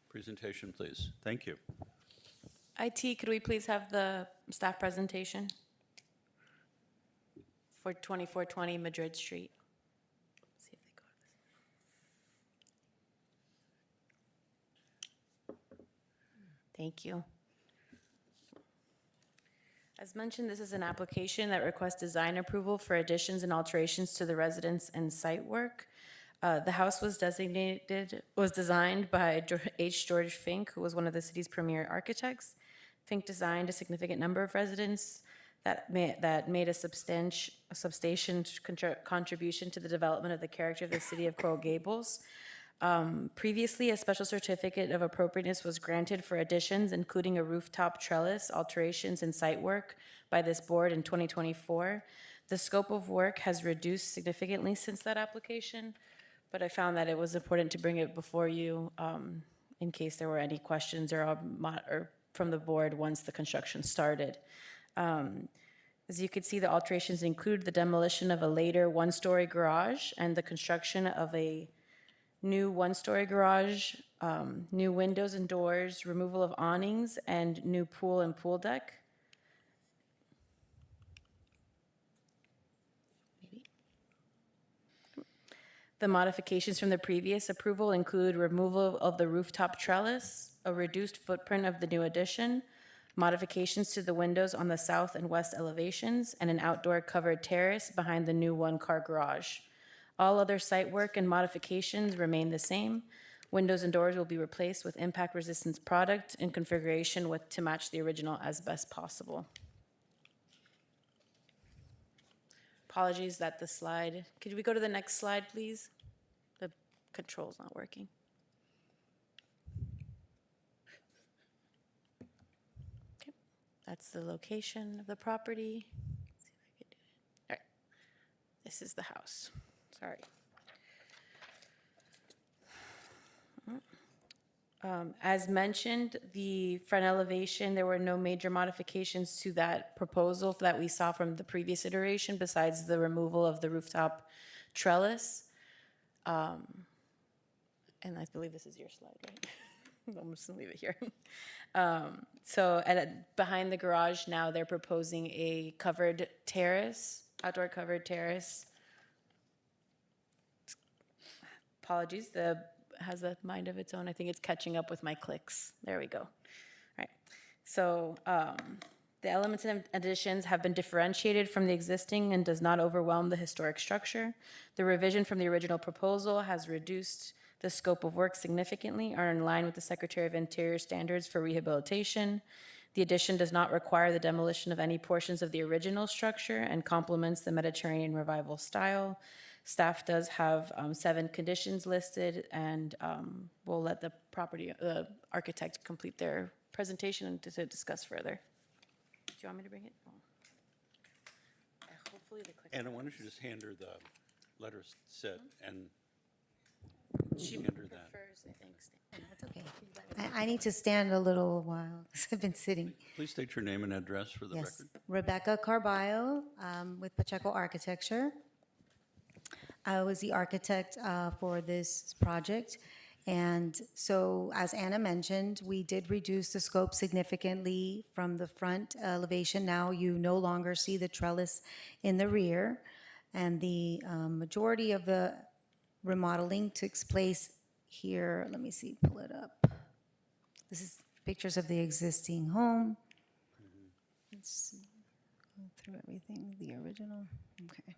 presentation, please. Thank you. IT, could we please have the staff presentation for 2420 Madrid Street? See if they go to this. Thank you. As mentioned, this is an application that requests design approval for additions and alterations to the residence and site work. The house was designed by H. George Fink, who was one of the city's premier architects. Fink designed a significant number of residents that made a substantial contribution to the development of the character of the city of Coral Gables. Previously, a special certificate of appropriateness was granted for additions, including a rooftop trellis, alterations, and site work by this board in 2024. The scope of work has reduced significantly since that application, but I found that it was important to bring it before you in case there were any questions or from the board once the construction started. As you can see, the alterations include the demolition of a later one-story garage and the construction of a new one-story garage, new windows and doors, removal of awnings, and new pool and pool deck. The modifications from the previous approval include removal of the rooftop trellis, a reduced footprint of the new addition, modifications to the windows on the south and west elevations, and an outdoor covered terrace behind the new one-car garage. All other site work and modifications remain the same. Windows and doors will be replaced with impact-resistance product in configuration to match the original as best possible. Apologies that the slide, could we go to the next slide, please? The control's not working. Okay, that's the location of the property. See if I can do it. All right, this is the house. Sorry. As mentioned, the front elevation, there were no major modifications to that proposal that we saw from the previous iteration, besides the removal of the rooftop trellis. And I believe this is your slide, right? I'm just gonna leave it here. Behind the garage now, they're proposing a covered terrace, outdoor covered terrace. Apologies, has a mind of its own. I think it's catching up with my clicks. There we go. All right. So the elements and additions have been differentiated from the existing and does not overwhelm the historic structure. The revision from the original proposal has reduced the scope of work significantly, are in line with the Secretary of Interior standards for rehabilitation. The addition does not require the demolition of any portions of the original structure and complements the Mediterranean revival style. Staff does have 7 conditions listed, and we'll let the architect complete their presentation and to discuss further. Do you want me to bring it? Oh. Hopefully the clicker. Anna, why don't you just hand her the letter set and She hand her that. prefers, I think. That's okay. I need to stand a little while because I've been sitting. Please state your name and address for the Yes, record. Rebecca Carballo with Pacheco Architecture. I was the architect for this project. And so, as Anna mentioned, we did reduce the scope significantly from the front elevation. Now you no longer see the trellis in the rear. And the majority of the remodeling took place here. Let me see, pull it up. This is pictures of the existing home. Let's see, go through everything, the original, okay.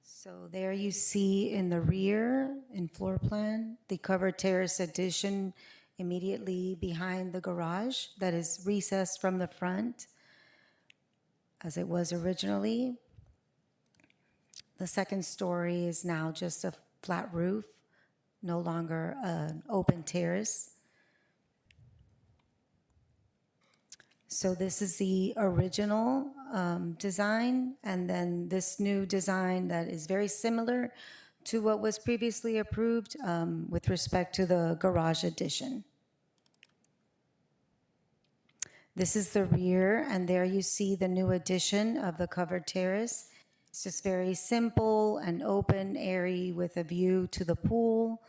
So there you see in the rear, in floor plan, the covered terrace addition immediately behind the garage that is recessed from the front as it was originally. The second story is now just a flat roof, no longer an open terrace. So this is the original design, and then this new design that is very similar to what was previously approved with respect to the garage addition. This is the rear, and there you see the new addition of the covered terrace. It's just very simple and open, airy, with a view to the pool,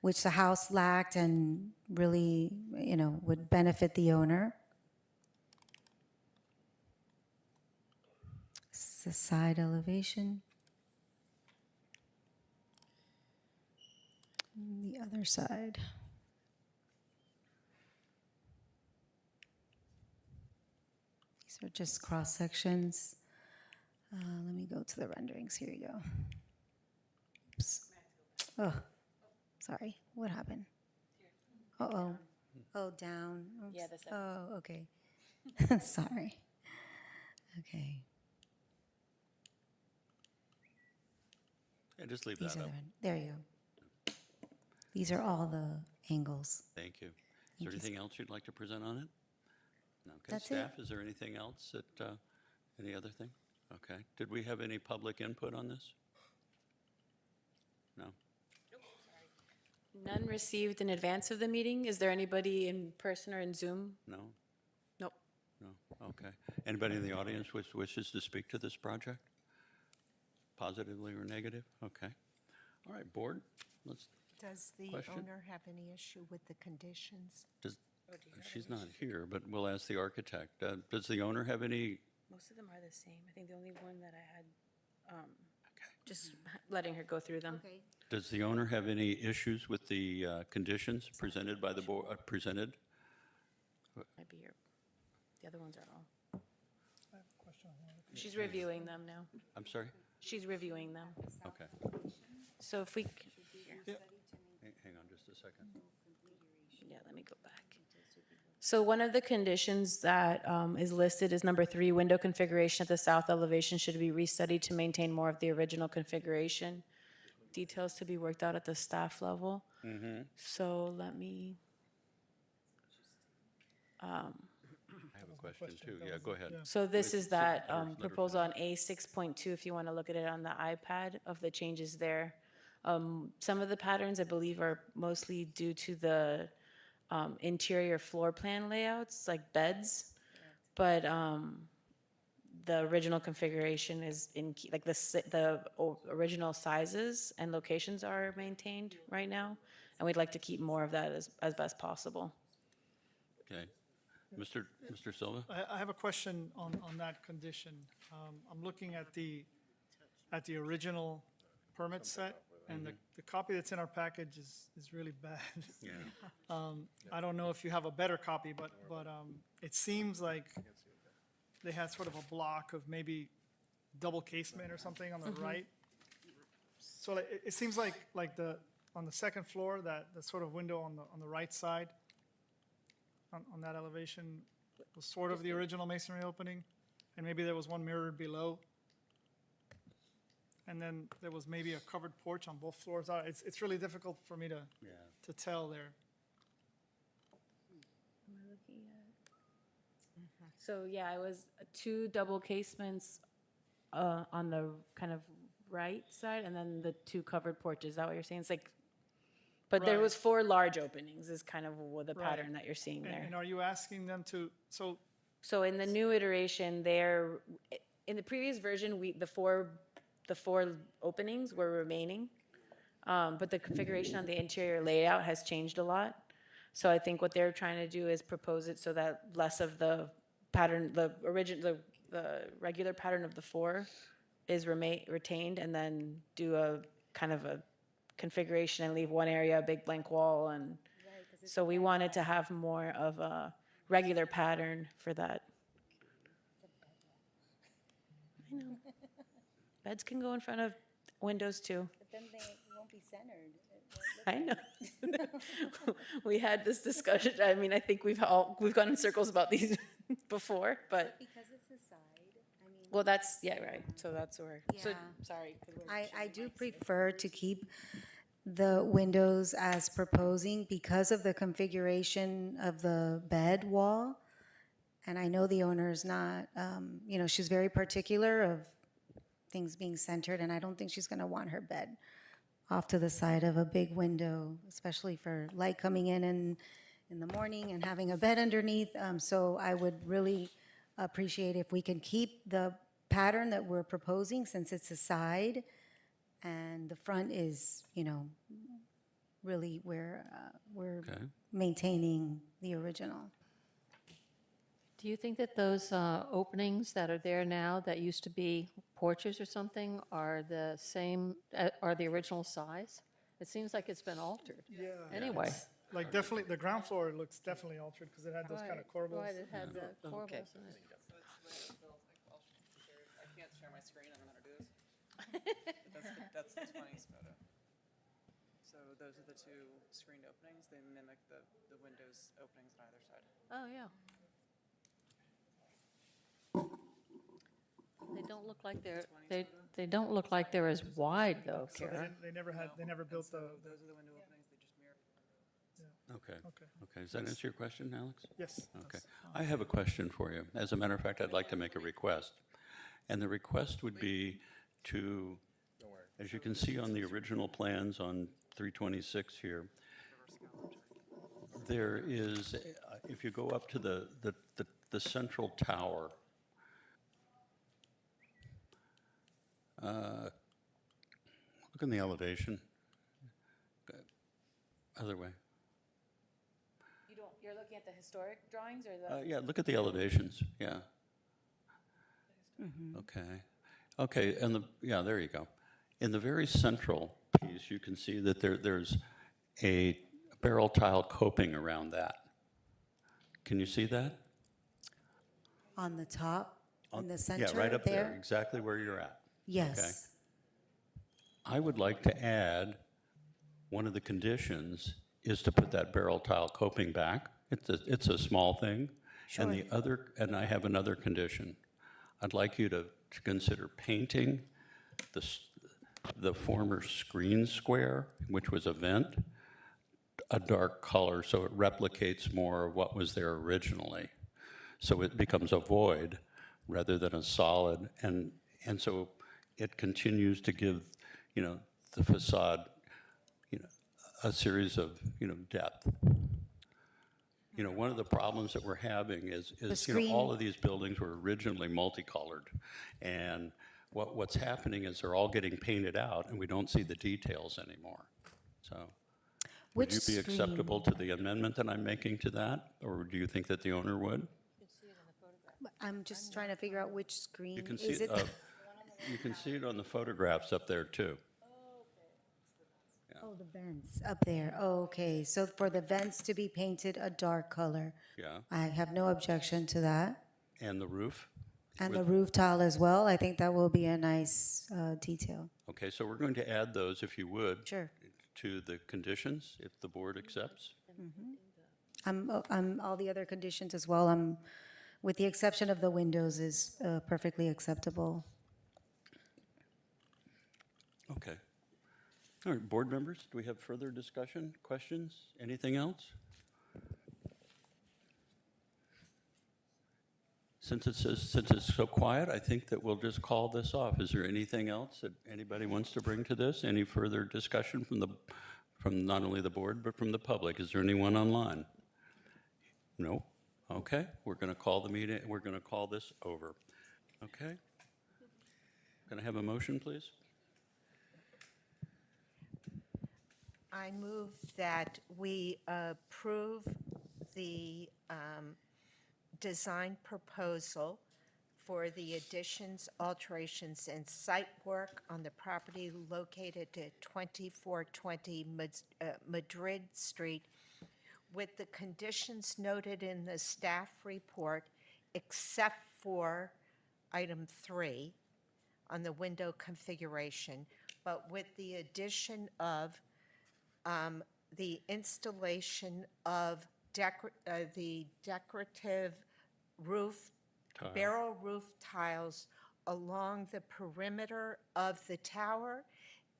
which the house lacked and really, would benefit the owner. This is the side elevation. And the other side. These are just cross sections. Let me go to the renderings. Here you go. Oops. Oh, sorry. What happened? Uh-oh. Oh, down. Oops. Yeah, that's it. Oh, okay. Sorry. Okay. Yeah, just leave These that are up. there you go. These are all the angles. Thank you. Is there anything else you'd like to present on it? No. Okay, That's it. staff, is there anything else that, any other thing? Okay. Did we have any public input on this? No? None received in advance of the meeting. Is there anybody in person or in Zoom? No? Nope. No? Okay. Anybody in the audience which wishes to speak to this project? Positively or negative? Okay. All right, board, let's, Does the Question? owner have any issue with the conditions? she's not here, but we'll ask the architect. Does the owner have any? Most of them are the same. I think the only one that I had, Okay. just letting her go through them. Okay. Does the owner have any issues with the conditions presented by the board, presented? Might be here. The other ones are all. She's reviewing them now. I'm sorry? She's reviewing them. Okay. So if we, Hang on just a second. yeah, let me go back. So one of the conditions that is listed is number 3, window configuration at the south elevation should be restudied to maintain more of the original configuration. Details to be worked out at the staff level. So let me, I have a question too. Yeah, go ahead. so this is Wait, that let her proposal on A 6.2, if you want to look at it on the iPad of the changes there. Some of the patterns, I believe, are mostly due to the interior floor plan layouts, like beds. But the original configuration is like original sizes and locations are maintained right now. And we'd like to keep more of that as best possible. Okay. Mr. Silva? I have a question on that condition. I'm looking at the original permit set, and the copy that's in our package is really bad. Yeah. I don't know if you have a better copy, but it seems like they had sort of a block of maybe double casement or something on the right. So it seems like on the second floor, the sort of window on the right side, on that elevation, was sort of the original masonry opening, and maybe there was one mirrored below. And then there was maybe a covered porch on both floors. It's really difficult for me to tell there. So yeah, it was 2 double casements on the kind of right side, and then the 2 covered porches. Is that what you're saying? It's like, but there Right. was 4 large openings. Is kind of the Right. pattern that you're seeing there. And are you asking them to, So in the new iteration, in the previous version, the four openings were remaining, but the configuration on the interior layout has changed a lot. So I think what they're trying to do is propose it so that less of the pattern, the regular pattern of the 4 is retained, and then do a kind of a configuration and leave one area a big blank wall. And so we wanted to have more of a regular pattern for that. I know. Beds can go in front of windows too. But then they won't be centered. I know. We had this discussion. I mean, I think we've gone in circles about these before, but Because it's the side, I mean. well, that's right. So that's where. So Yeah. sorry. I do prefer to keep the windows as proposing because of the configuration of the bed wall. And I know the owner is not, she's very particular of things being centered, and I don't think she's gonna want her bed off to the side of a big window, especially for light coming in the morning and having a bed underneath. So I would really appreciate if we can keep the pattern that we're proposing, since it's a side and the front is, really where we're Okay. maintaining the original. Do you think that those openings that are there now that used to be porches or something are the same, are the original size? It seems like it's been altered. Yeah. Anyway. like definitely, the ground floor looks definitely altered because it had those kind of corbels. Right, it had the corbels in it. I can't share my screen, I don't know how to do this. That's the 20s photo. So those are the 2 screened openings. They mimic the windows openings on either side. Oh, yeah. They don't look like they don't look like they're as wide though, So Kara. they never built the, Those are the window openings, they just mirror. Okay. okay. Okay, does that answer your question, Alex? Yes. Okay. I have a question for you. As a matter of fact, I'd like to make a request. And the request would be to, as you can see on the original plans on 326 here, there is, if you go up to the central tower, look in the elevation. Other way. You're looking at the historic drawings or the? Yeah, look at the elevations, yeah. Okay. Okay, and yeah, there you go. In the very central piece, you can see that there's a barrel tile coping around that. Can you see that? On the top, in the center Yeah, right up there, there? exactly where you're at. Yes. I would like to add, one of the conditions is to put that barrel tile coping back. It's a small thing. And the other, and I have another condition. I'd like you to consider painting the former screen square, which was a vent, a dark color so it replicates more of what was there originally. So it becomes a void rather than a solid. And so it continues to give, the facade, a series of, depth. One of the problems that we're having is all of these buildings were originally multicolored. And what's happening is they're all getting painted out and we don't see the details anymore. So would you be acceptable to the amendment that I'm making to that? Or do you think that the owner would? I'm just trying to figure out which screen. You can see Is it, it? you can see it on the photographs up there too. Oh, the vents up there. Oh, okay. So for the vents to be painted a dark color. Yeah. I have no objection to that. And the roof? And the roof tile as well. I think that will be a nice detail. Okay, so we're going to add those, if you would. Sure. To the conditions, if the board accepts. I'm all the other conditions as well. With the exception of the windows is perfectly acceptable. Okay. All right, board members, do we have further discussion, questions, anything else? Since it's so quiet, I think that we'll just call this off. Is there anything else that anybody wants to bring to this? Any further discussion from not only the board, but from the public? Is there anyone online? No? Okay, we're going to call the meeting, we're going to call this over. Okay? Can I have a motion, please? I move that we approve the design proposal for the additions, alterations, and site work on the property located at 2420 Madrid Street with the conditions noted in the staff report, except for item 3 on the window configuration, but with the addition of the installation of the decorative roof, barrel roof tiles along the perimeter of the tower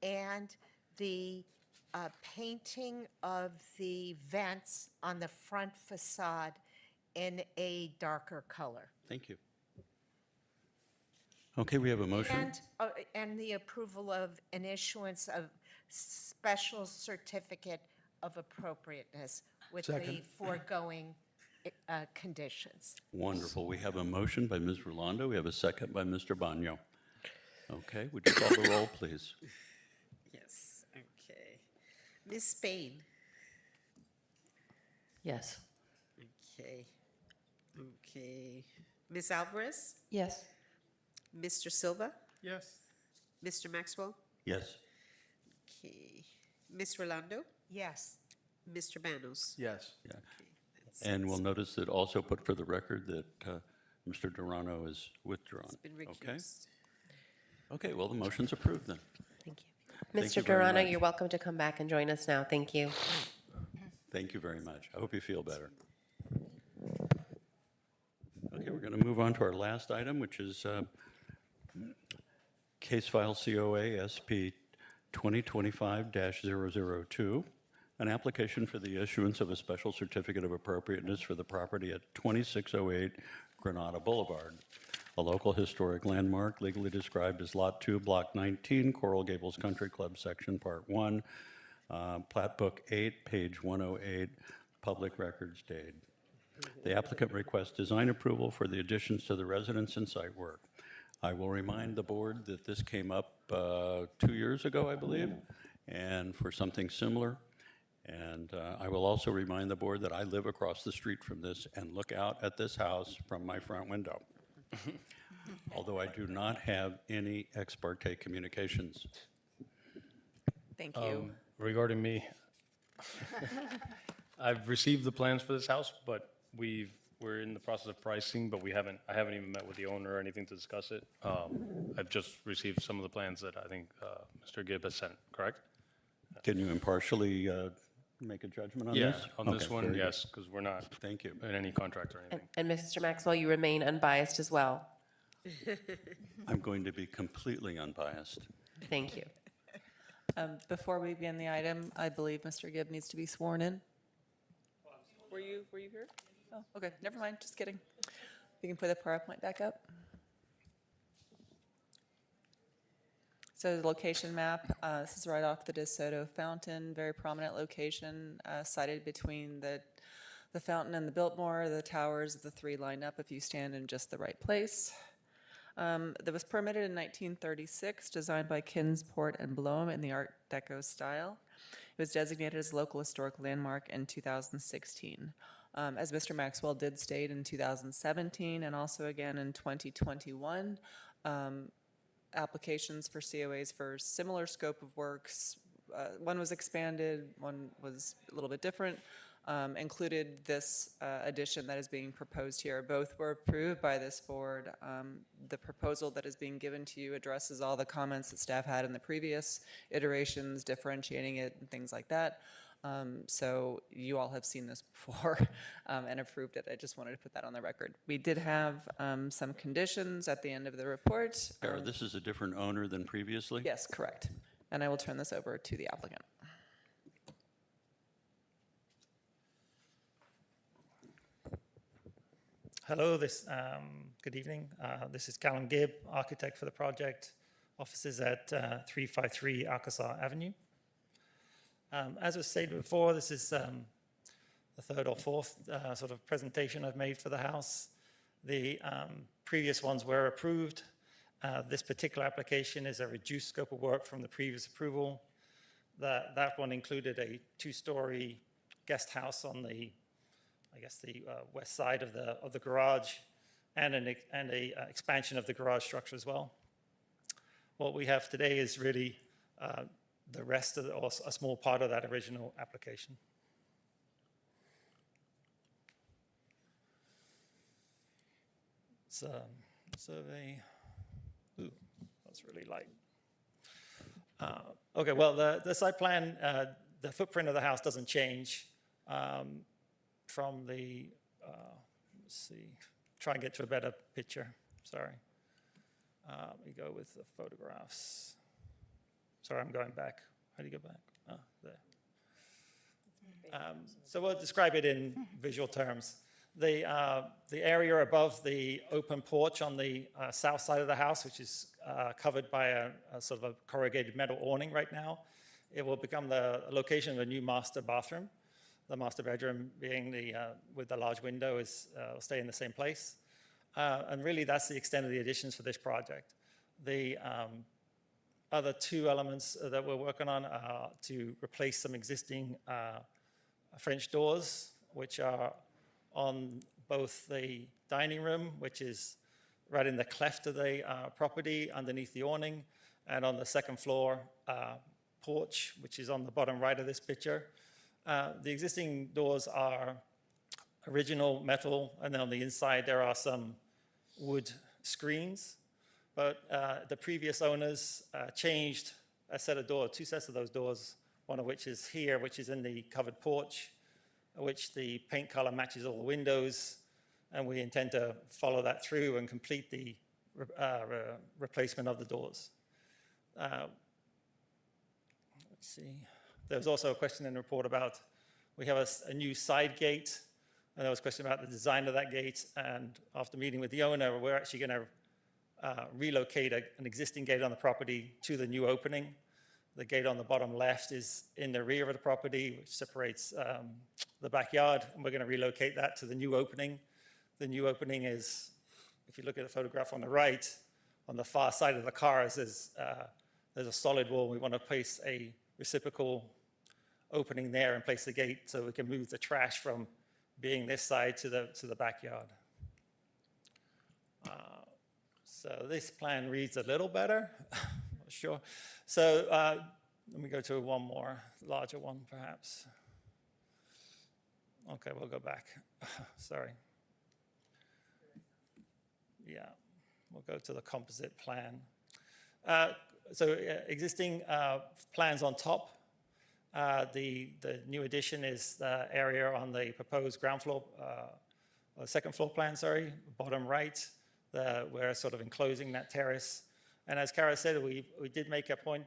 and the painting of the vents on the front facade in a darker color. Thank you. Okay, we have a motion. And the approval of an issuance of special certificate of appropriateness with the foregoing conditions. Wonderful. We have a motion by Ms. Rolando. We have a second by Mr. Bagnio. Okay, would you call the roll, please? Yes, okay. Ms. Spain? Yes. Okay. Okay. Ms. Alvarez? Yes. Mr. Silva? Yes. Mr. Maxwell? Yes. Okay. Ms. Rolando? Yes. Mr. Banos? Yes. Yeah. And we'll notice that also put for the record that Mr. Durano is withdrawn. It's been Okay. recused. Okay, well, the motion's approved then. Thank you. Thank Mr. you very Durano, much. you're welcome to come back and join us now. Thank you. Thank you very much. I hope you feel better. Okay, we're going to move on to our last item, which is case file COA SP 2025-002, an application for the issuance of a special certificate of appropriateness for the property at 2608 Granada Boulevard, a local historic landmark legally described as Lot 2, Block 19, Coral Gables Country Club, Section Part 1, Plat Book 8, page 108, public records date. The applicant requests design approval for the additions to the residence and site work. I will remind the board that this came up 2 years ago, I believe, and for something similar. And I will also remind the board that I live across the street from this and look out at this house from my front window. Although I do not have any ex parte communications Thank you. Regarding me, I've received the plans for this house, but we're in the process of pricing, but I haven't even met with the owner or anything to discuss it. I've just received some of the plans that I think Mr. Gibb has sent, correct? Can you impartially make a judgment on Yeah, this? on this Okay, one, very good. yes, because we're not Thank you. in any contract or anything. And Mr. Maxwell, you remain unbiased as well. I'm going to be completely unbiased. Thank you. Before we begin the item, I believe Mr. Gibb needs to be sworn in. Were you here? Oh, okay, never mind, just kidding. You can put the PowerPoint back up. So the location map, this is right off the DeSoto Fountain, very prominent location, sited between the fountain and the Biltmore. The towers, the three line up if you stand in just the right place. That was permitted in 1936, designed by Kinsport and Bloem in the Art Deco style. It was designated as a local historic landmark in 2016. As Mr. Maxwell did state in 2017 and also again in 2021, applications for COAs for similar scope of works, one was expanded, one was a little bit different, included this addition that is being proposed here. Both were approved by this board. The proposal that is being given to you addresses all the comments that staff had in the previous iterations, differentiating it and things like that. So you all have seen this before and approved it. I just wanted to put that on the record. We did have some conditions at the end of the report. Sarah, this is a different owner than previously? Yes, correct. And I will turn this over to the applicant. Hello, good evening. This is Callum Gibb, architect for the project. Offices at 353 Arkansas Avenue. As was stated before, this is the third or fourth sort of presentation I've made for the house. The previous ones were approved. This particular application is a reduced scope of work from the previous approval. That one included a two-story guest house on the west side of the garage, and an expansion of the garage structure as well. What we have today is really the rest of or a small part of that original application. It's survey. Ooh, that's really light. Okay, well, the site plan, the footprint of the house doesn't change. From the, let's see, try and get to a better picture, sorry. We go with the photographs. Sorry, I'm going back. How do you go back? Oh, there. So we'll describe it in visual terms. The area above the open porch on the south side of the house, which is covered by a sort of a corrugated metal awning right now, it will become the location of a new master bathroom. The master bedroom being with the large window will stay in the same place. And really that's the extent of the additions for this project. The other two elements that we're working on are to replace some existing French doors, which are on both the dining room, which is right in the cleft of the property underneath the awning, and on the second floor porch, which is on the bottom right of this picture. The existing doors are original metal, and then on the inside there are some wood screens. But the previous owners changed a set of doors, two sets of those doors, one of which is here, which is in the covered porch, which the paint color matches all the windows, and we intend to follow that through and complete the replacement of the doors. Let's see. There was also a question in the report about, we have a new side gate, and there was a question about the design of that gate, and after meeting with the owner, we're actually going to relocate an existing gate on the property to the new opening. The gate on the bottom left is in the rear of the property, which separates the backyard, and we're going to relocate that to the new opening. The new opening is, if you look at the photograph on the right, on the far side of the cars, there's a solid wall. We want to place a reciprocal opening there and place the gate so we can move the trash from being this side to the backyard. So this plan reads a little better, not sure. So Let me go to one more, larger one, perhaps. Okay, we'll go back. Sorry. Yeah, we'll go to the composite plan. Existing plans on top. The new addition is the area on the proposed ground floor, or second floor plan, sorry, bottom right. We're sort of enclosing that terrace. And as Kara said, we did make a point,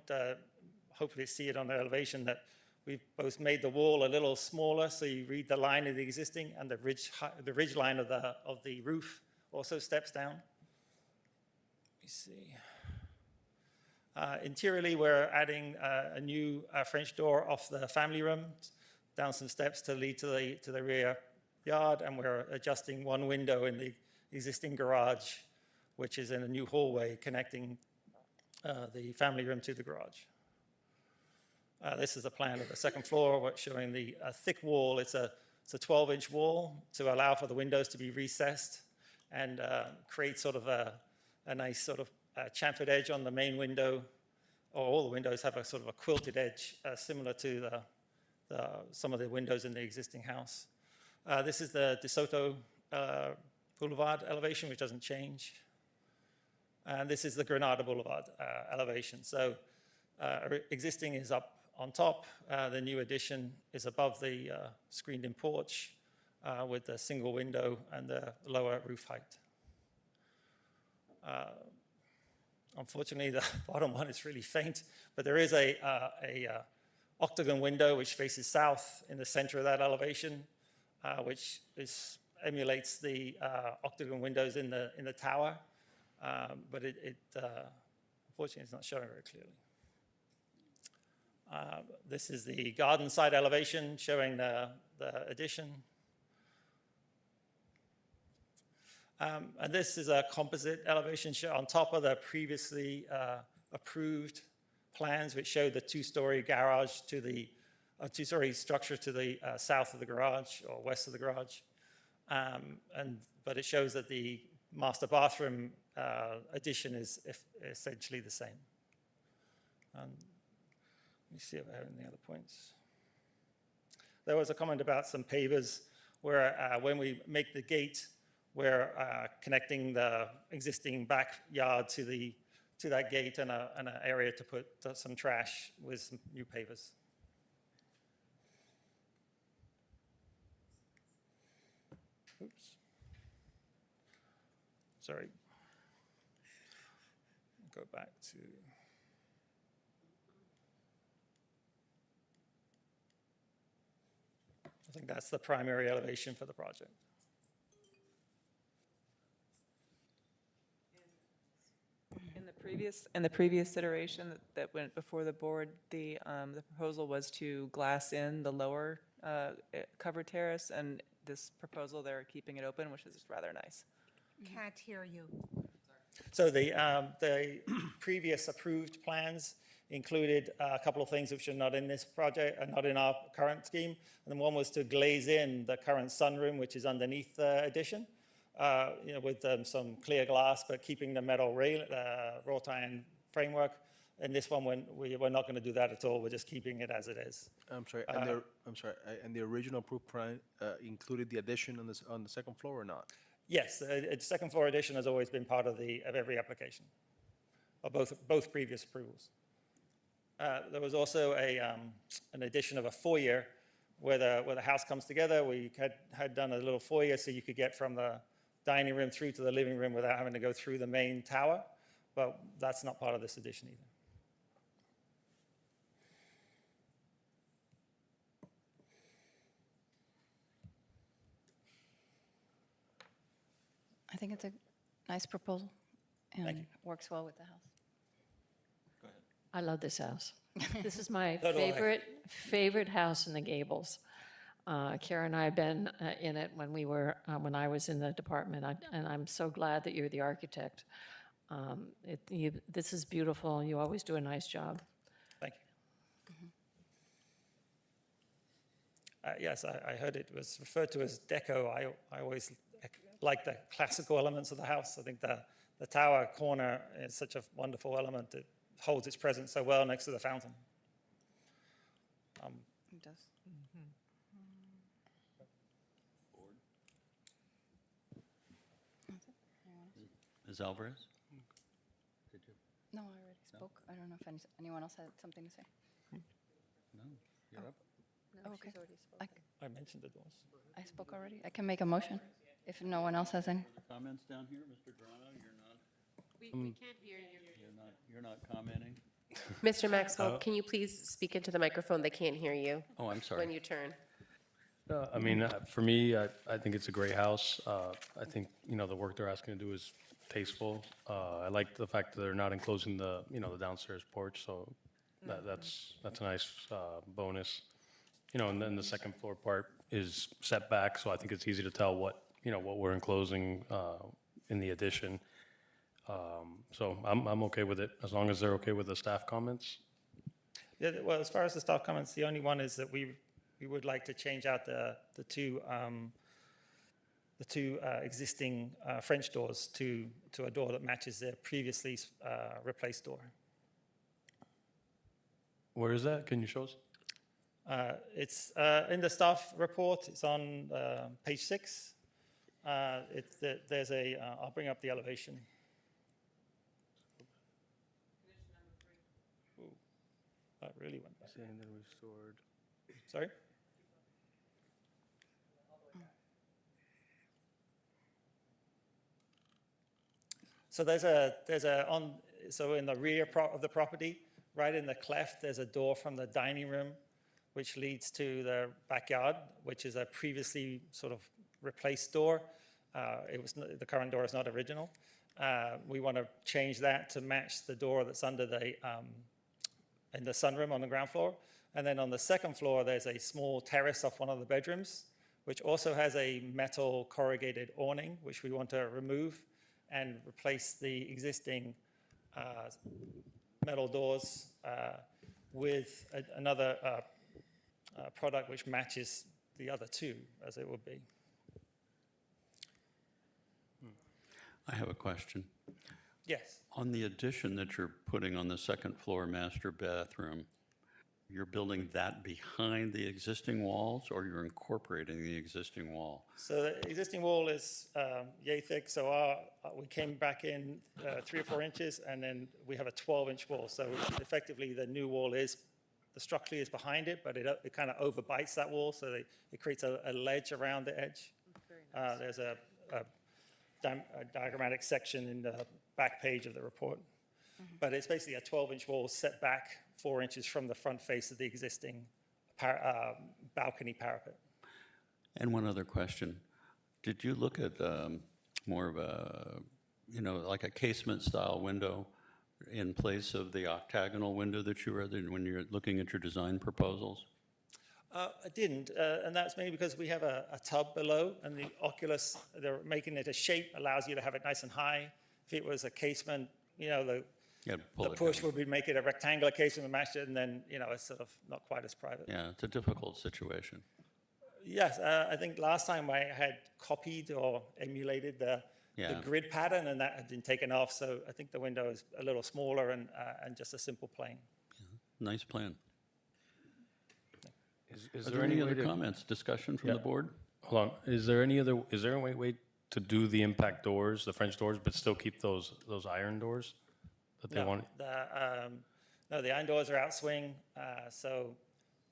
hopefully see it on the elevation, that we've both made the wall a little smaller, so you read the line of the existing, and the ridge line of the roof also steps down. Let me see. Interiorly, we're adding a new French door off the family room, down some steps to lead to the rear yard, and we're adjusting one window in the existing garage, which is in a new hallway connecting the family room to the garage. This is a plan of the second floor, showing the thick wall. It's a 12-inch wall to allow for the windows to be recessed and create sort of a nice sort of chamfered edge on the main window. Or all the windows have a sort of a quilted edge, similar to some of the windows in the existing house. This is the De Soto Boulevard elevation, which doesn't change. And this is the Granada Boulevard elevation. So existing is up on top. The new addition is above the screened-in porch with the single window and the lower roof height. Unfortunately, the bottom one is really faint, but there is a octagon window which faces south in the center of that elevation, which emulates the octagon windows in the tower, but unfortunately it's not showing very clearly. This is the garden side elevation showing the addition. And this is a composite elevation on top of the previously approved plans, which show the two-story garage to the two-story structure to the south of the garage or west of the garage. But it shows that the master bathroom addition is essentially the same. Let me see if I have any other points. There was a comment about some pavers where when we make the gate, we're connecting the existing backyard to that gate and an area to put some trash with some new pavers. Oops. Sorry. Go back to. I think that's the primary elevation for the project. In the previous iteration that went before the board, the proposal was to glass in the lower covered terrace, and this proposal, they're keeping it open, which is rather nice. Can't hear you. So the previous approved plans included a couple of things which are not in this project, not in our current scheme. And then one was to glaze in the current sunroom, which is underneath the addition. With some clear glass, but keeping the metal wrought iron framework. And this one, we're not going to do that at all. We're just keeping it as it is. I'm sorry. And the original approved plan included the addition on the second floor or not? Yes, the second floor addition has always been part of every application, of both previous approvals. There was also an addition of a foyer where the house comes together. We had done a little foyer so you could get from the dining room through to the living room without having to go through the main tower, but that's not part of this addition either. I think it's a nice proposal Thank and you. works well with the house. Go ahead. I love this house. This is my So do I. favorite house in the Gables. Kara and I have been in it when I was in the department, and I'm so glad that you're the architect. This is beautiful. You always do a nice job. Thank you. Yes, I heard it was referred to as deco. I always like the classical elements of the house. I think the tower corner is such a wonderful element. It holds its presence so well next to the fountain. It does. Ms. Alvarez? No, I already spoke. I don't know if anyone else had something to say. No, you're up. Okay. I mentioned the doors. I spoke already. I can make a motion if no one else has any. Comments down here, Mr. Dorano, you're not, We can't hear you. you're not commenting? Mr. Maxwell, can you please speak into the microphone? They can't hear you Oh, I'm sorry. when you turn. I mean, for me, I think it's a great house. I think, the work they're asking to do is tasteful. I like the fact that they're not enclosing the downstairs porch, so that's a nice bonus. And then the second floor part is set back, so I think it's easy to tell what we're enclosing in the addition. So I'm okay with it, as long as they're okay with the staff comments. Yeah, well, as far as the staff comments, the only one is that we would like to change out the two existing French doors to a door that matches their previously replaced door. Where is that? Can you show us? It's in the staff report. It's on page 6. There's a. I'll bring up the elevation. Ooh, that really went back. Saying that restored. Sorry. So so in the rear of the property, right in the cleft, there's a door from the dining room, which leads to the backyard, which is a previously sort of replaced door. The current door is not original. We want to change that to match the door that's under in the sunroom on the ground floor. And then on the second floor, there's a small terrace off one of the bedrooms, which also has a metal corrugated awning, which we want to remove and replace the existing metal doors with another product which matches the other two, as it would be. I have a question. Yes. On the addition that you're putting on the second floor master bathroom, you're building that behind the existing walls, or you're incorporating the existing wall? So the existing wall is yay thick, so we came back in 3 or 4 inches, and then we have a 12-inch wall. So effectively, the new wall structurally is behind it, but it kind of overbites that wall, so it creates a ledge around the edge. There's a diagrammatic section in the back page of the report. But it's basically a 12-inch wall set back 4 inches from the front face of the existing balcony parapet. And one other question. Did you look at more of a, like a casement-style window in place of the octagonal window that you read when you're looking at your design proposals? I didn't, and that's mainly because we have a tub below, and the oculus, they're making it a shape, allows you to have it nice and high. If it was a casement, the push would make it a rectangular casement and match it, and then, it's sort of not quite as private. Yeah, it's a difficult situation. Yes, I think last time I had copied or emulated the grid pattern, and that had been taken off, so I think the window is a little smaller and just a simple plane. Yeah, nice plan. Is Are there there any way other to- comments, discussion from the board? Hold on. Is there a way to do the impact doors, the French doors, but still keep those iron doors that they want? No, the iron doors are outswing, so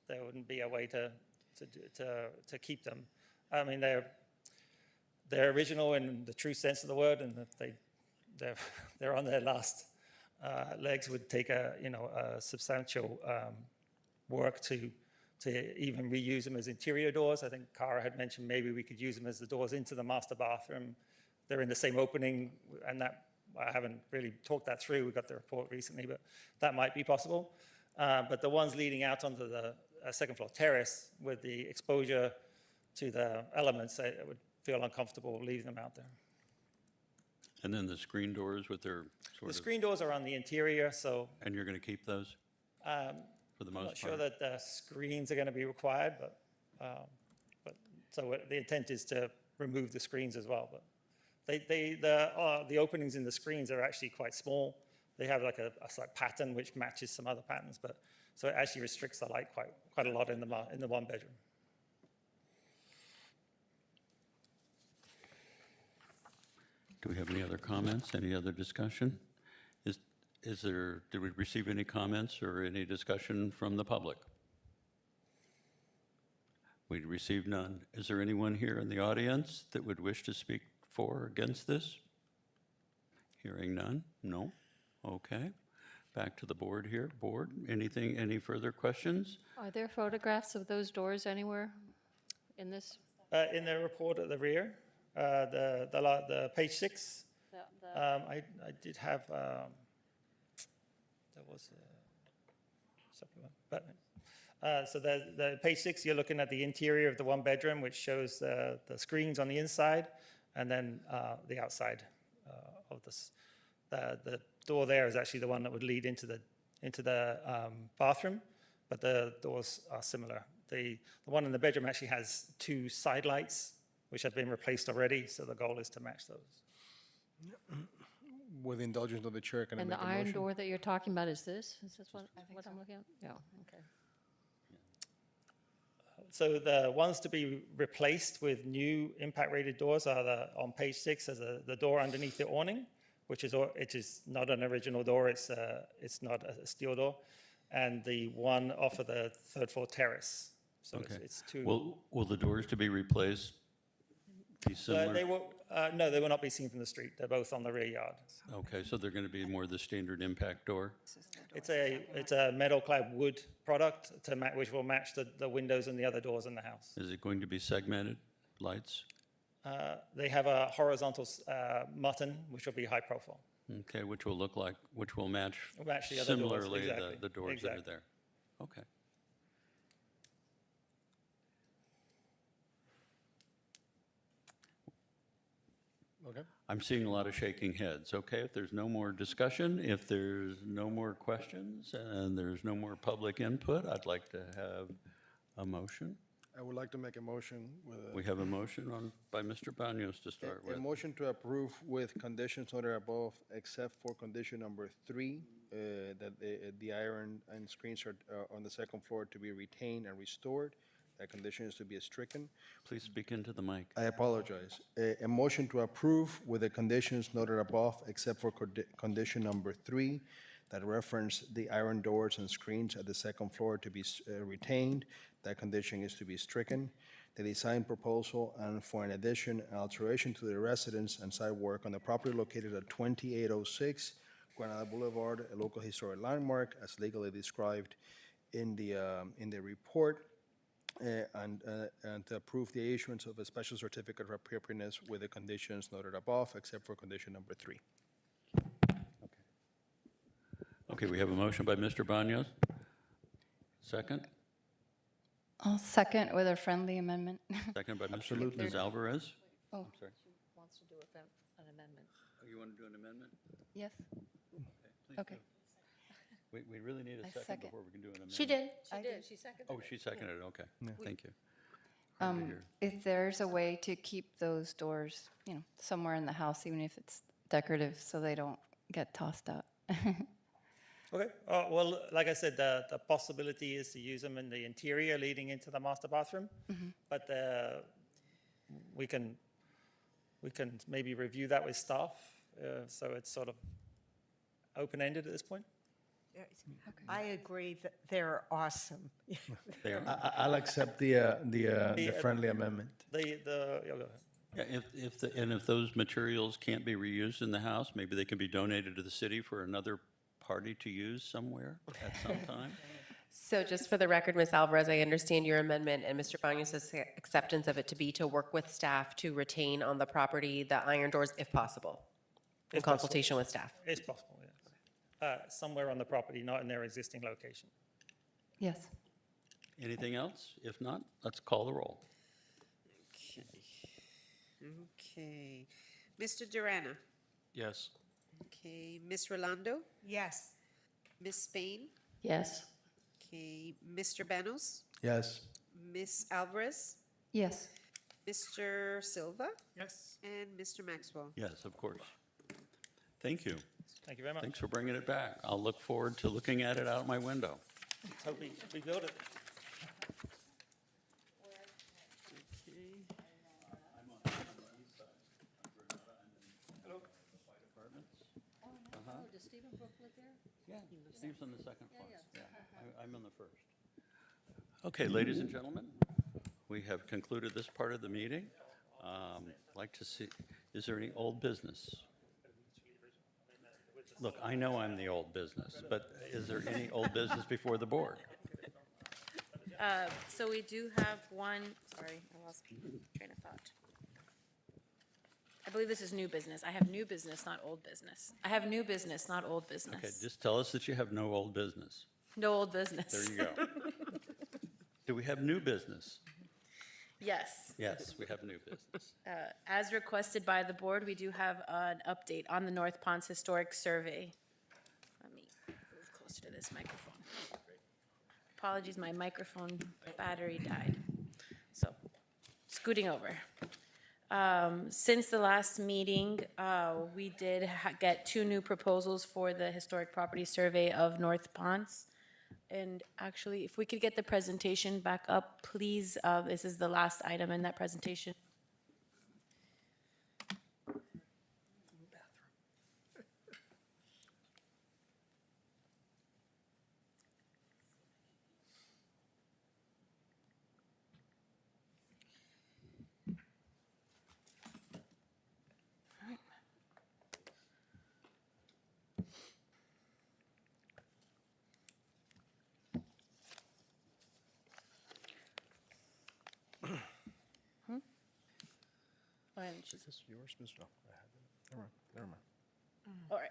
there wouldn't be a way to keep them. I mean, they're original in the true sense of the word, and that they're on their last legs. Would take a substantial work to even reuse them as interior doors. I think Cara had mentioned maybe we could use them as the doors into the master bathroom. They're in the same opening, and that I haven't really talked that through. We got the report recently, but that might be possible. But the ones leading out onto the second floor terrace with the exposure to the elements, I would feel uncomfortable leaving them out there. And then the screen doors with their The screen doors are on the interior, so. And you're going to keep those for the most part? I'm not sure that the screens are going to be required, but so the intent is to remove the screens as well. But the openings in the screens are actually quite small. They have like a slight pattern which matches some other patterns, but So it actually restricts the light quite a lot in the one bedroom. Do we have any other comments, any other discussion? Did we receive any comments or any discussion from the public? We received none. Is there anyone here in the audience that would wish to speak for or against this? Hearing none? No? Okay. Back to the board here. Board, anything, any further questions? Are there photographs of those doors anywhere in this? In the report at the rear, the page 6, I did have, there was a supplement, but so the page 6, you're looking at the interior of the one bedroom, which shows the screens on the inside, and then the outside of this. The door there is actually the one that would lead into the bathroom, but the doors are similar. The one in the bedroom actually has 2 side lights, which have been replaced already, so the goal is to match those. With the indulgence of the chair, can I And make the a iron motion? door that you're talking about, is this? Is this what I'm looking at? Yeah, okay. So the ones to be replaced with new impact-rated doors are on page 6 as the door underneath the awning, which is not an original door. It's not a steel door, and the one off of the 3rd floor terrace. So Okay. it's 2. Will the doors to be replaced be similar? No, they will not be seen from the street. They're both on the rear yard. Okay, so they're going to be more the standard impact door? It's a metal-clad wood product which will match the windows and the other doors in the house. Is it going to be segmented lights? They have a horizontal mutton, which will be high profile. Okay, which will match Match the other doors, similarly exactly, the doors that are exactly. there. Okay. Okay. I'm seeing a lot of shaking heads. Okay, if there's no more discussion, if there's no more questions, and there's no more public input, I'd like to have a motion. I would like to make a motion with We have a motion by Mr. Banos to start a with. motion to approve with conditions noted above, except for condition number 3, that the iron and screens are on the 2nd floor to be retained and restored. That condition is to be stricken. Please speak into the mic. I apologize. A motion to approve with the conditions noted above, except for condition number 3, that reference the iron doors and screens at the 2nd floor to be retained. That condition is to be stricken. The design proposal and for an addition and alteration to the residence and site work on the property located at 2806 Granada Boulevard, a local historic landmark as legally described in the report, and to approve the issuance of a special certificate of appropriateness with the conditions noted above, except for condition number 3. Okay, we have a motion by Mr. Banos. Second? I'll second with a friendly amendment. Second by Mr. Absolutely. Ms. Alvarez? Oh, Sorry. Wants to do an amendment. Oh, you want to do an amendment? yes, Please okay. do. We really need a I second second. before we can do an amendment. She did. She seconded Oh, it. she seconded it, okay. Thank you. Hard to hear. If there's a way to keep those doors, somewhere in the house, even if it's decorative, so they don't get tossed out. Okay. Well, like I said, the possibility is to use them in the interior leading into the master bathroom, but we can maybe review that with staff. So it's sort of open-ended at this point. I agree that they're awesome. I'll accept the friendly amendment. Yeah, if those materials can't be reused in the house, maybe they can be donated to the city for another party to use somewhere at some time? So just for the record, Ms. Alvarez, I understand your amendment and Mr. Banos' acceptance of it to be to work with staff to retain on the property the iron doors if possible, in If consultation with staff. It's possible, yes. Somewhere on the property, not in their existing location. Yes. Anything else? If not, let's call the roll. Okay. Mr. Durana. Yes. Okay. Ms. Rolando. Yes. Ms. Spain. Yes. Okay. Mr. Banos. Yes. Ms. Alvarez. Yes. Mr. Silva. Yes. And Mr. Maxwell. Yes, of course. Thank you. Thank you very much. Thanks for bringing it back. I'll look forward to looking at it out my window. Toby, we built it. Oh, does Stephen Brook live there? Yeah, Steve's on the second floor. Yeah, I'm on the first. Okay, ladies and gentlemen, we have concluded this part of the meeting. Like to see, is there any old business? Look, I know I'm the old business, but is there any old business before the board? So we do have one, sorry, I lost train of thought. I believe this is new business. I have new business, not old business. I have new business, not old Okay, business. just tell us that you have no old business. No old business. There you go. Do we have new business? Yes. Yes, we have new business. As requested by the board, we do have an update on the North Ponce Historic Survey. Let me move closer to this microphone. Apologies, my microphone battery died. So, scooting over. Since the last meeting, we did get 2 new proposals for the Historic Property Survey of North Ponce. And actually, if we could get the presentation back up, please, this is the last item in that presentation. Is this yours, Ms.? No, I have it. Never mind. All right.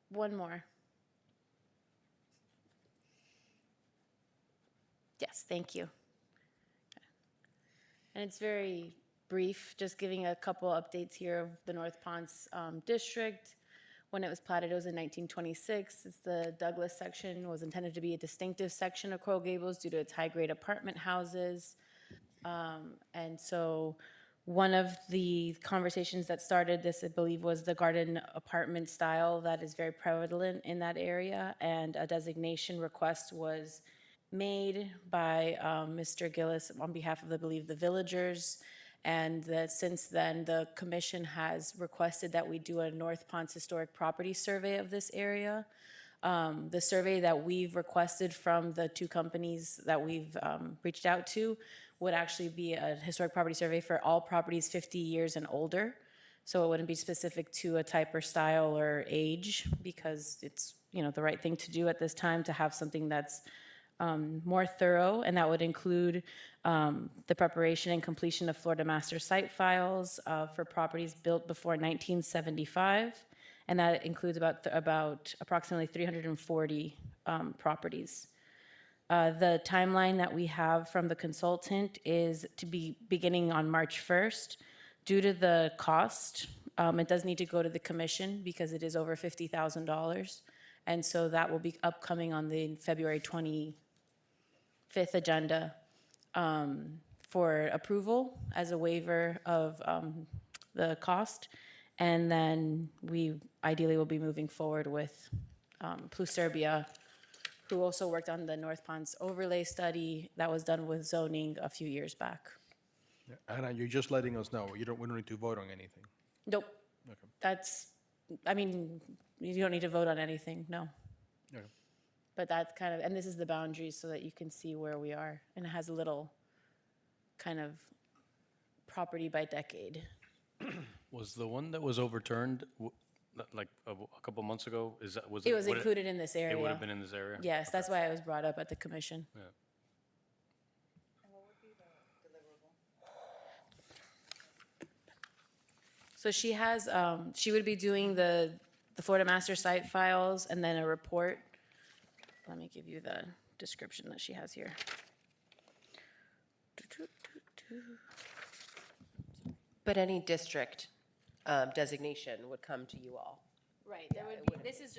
One more. Yes, thank you. And it's very brief, just giving a couple updates here of the North Ponce District. When it was platted, it was in 1926. It's the Douglas section was intended to be a distinctive section of Coral Gables due to its high-grade apartment houses. And so one of the conversations that started this, I believe, was the garden apartment style that is very prevalent in that area. And a designation request was made by Mr. Gillis on behalf of, I believe, the villagers. And that since then, the commission has requested that we do a North Ponce Historic Property Survey of this area. The survey that we've requested from the 2 companies that we've reached out to would actually be a historic property survey for all properties 50 years and older. So it wouldn't be specific to a type or style or age, because it's, the right thing to do at this time to have something that's more thorough, and that would include the preparation and completion of Florida Master Site files for properties built before 1975, and that includes about approximately 340 properties. The timeline that we have from the consultant is to be beginning on March 1st. Due to the cost, it does need to go to the commission because it is over $50,000, and so that will be upcoming on the February 25th agenda for approval as a waiver of the cost. And then we ideally will be moving forward with Pluserbia, who also worked on the North Ponce overlay study that was done with zoning a few years back. Yeah, Anna, you're just letting us know. We don't need to vote on anything. Nope. Okay. You don't need to vote on anything, no. Okay. But that's kind of, and this is the boundaries so that you can see where we are. And it has a little kind of property by decade. Was the one that was overturned, like a couple months ago, was It was included in this area. It would have been in this area? Yes, that's why it was brought up at the commission. Yeah. So she has, she would be doing the Florida Master Site files and then a report. Let me give you the description that she has here. But any district designation would come to you all. Right, this is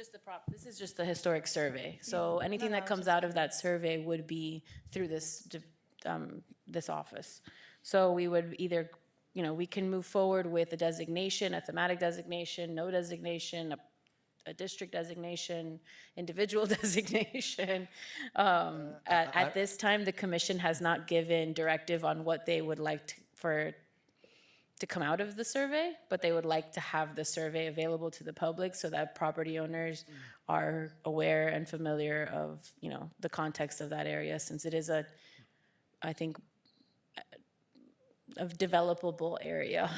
just the historic survey. So anything that comes out of that survey would be through this office. So we would either, we can move forward with a designation, a thematic designation, no designation, a district designation, individual designation. At this time, the commission has not given directive on what they would like to come out of the survey, but they would like to have the survey available to the public so that property owners are aware and familiar of, the context of that area, since it is I think, a developable area.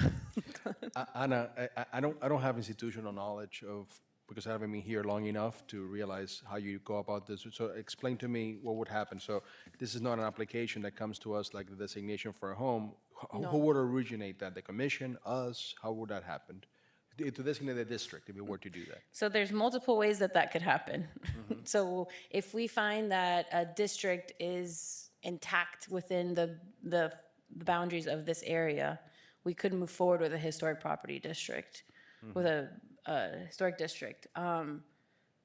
Anna, I don't have institutional knowledge of, because I haven't been here long enough to realize how you go about this. So explain to me what would happen. So this is not an application that comes to us like the designation for a home. No. Who would originate that? The commission, us? How would that happen? To designate the district, if we were to do that. So there's multiple ways that could happen. So if we find that a district is intact within the boundaries of this area, we could move forward with a historic property district, with a historic district.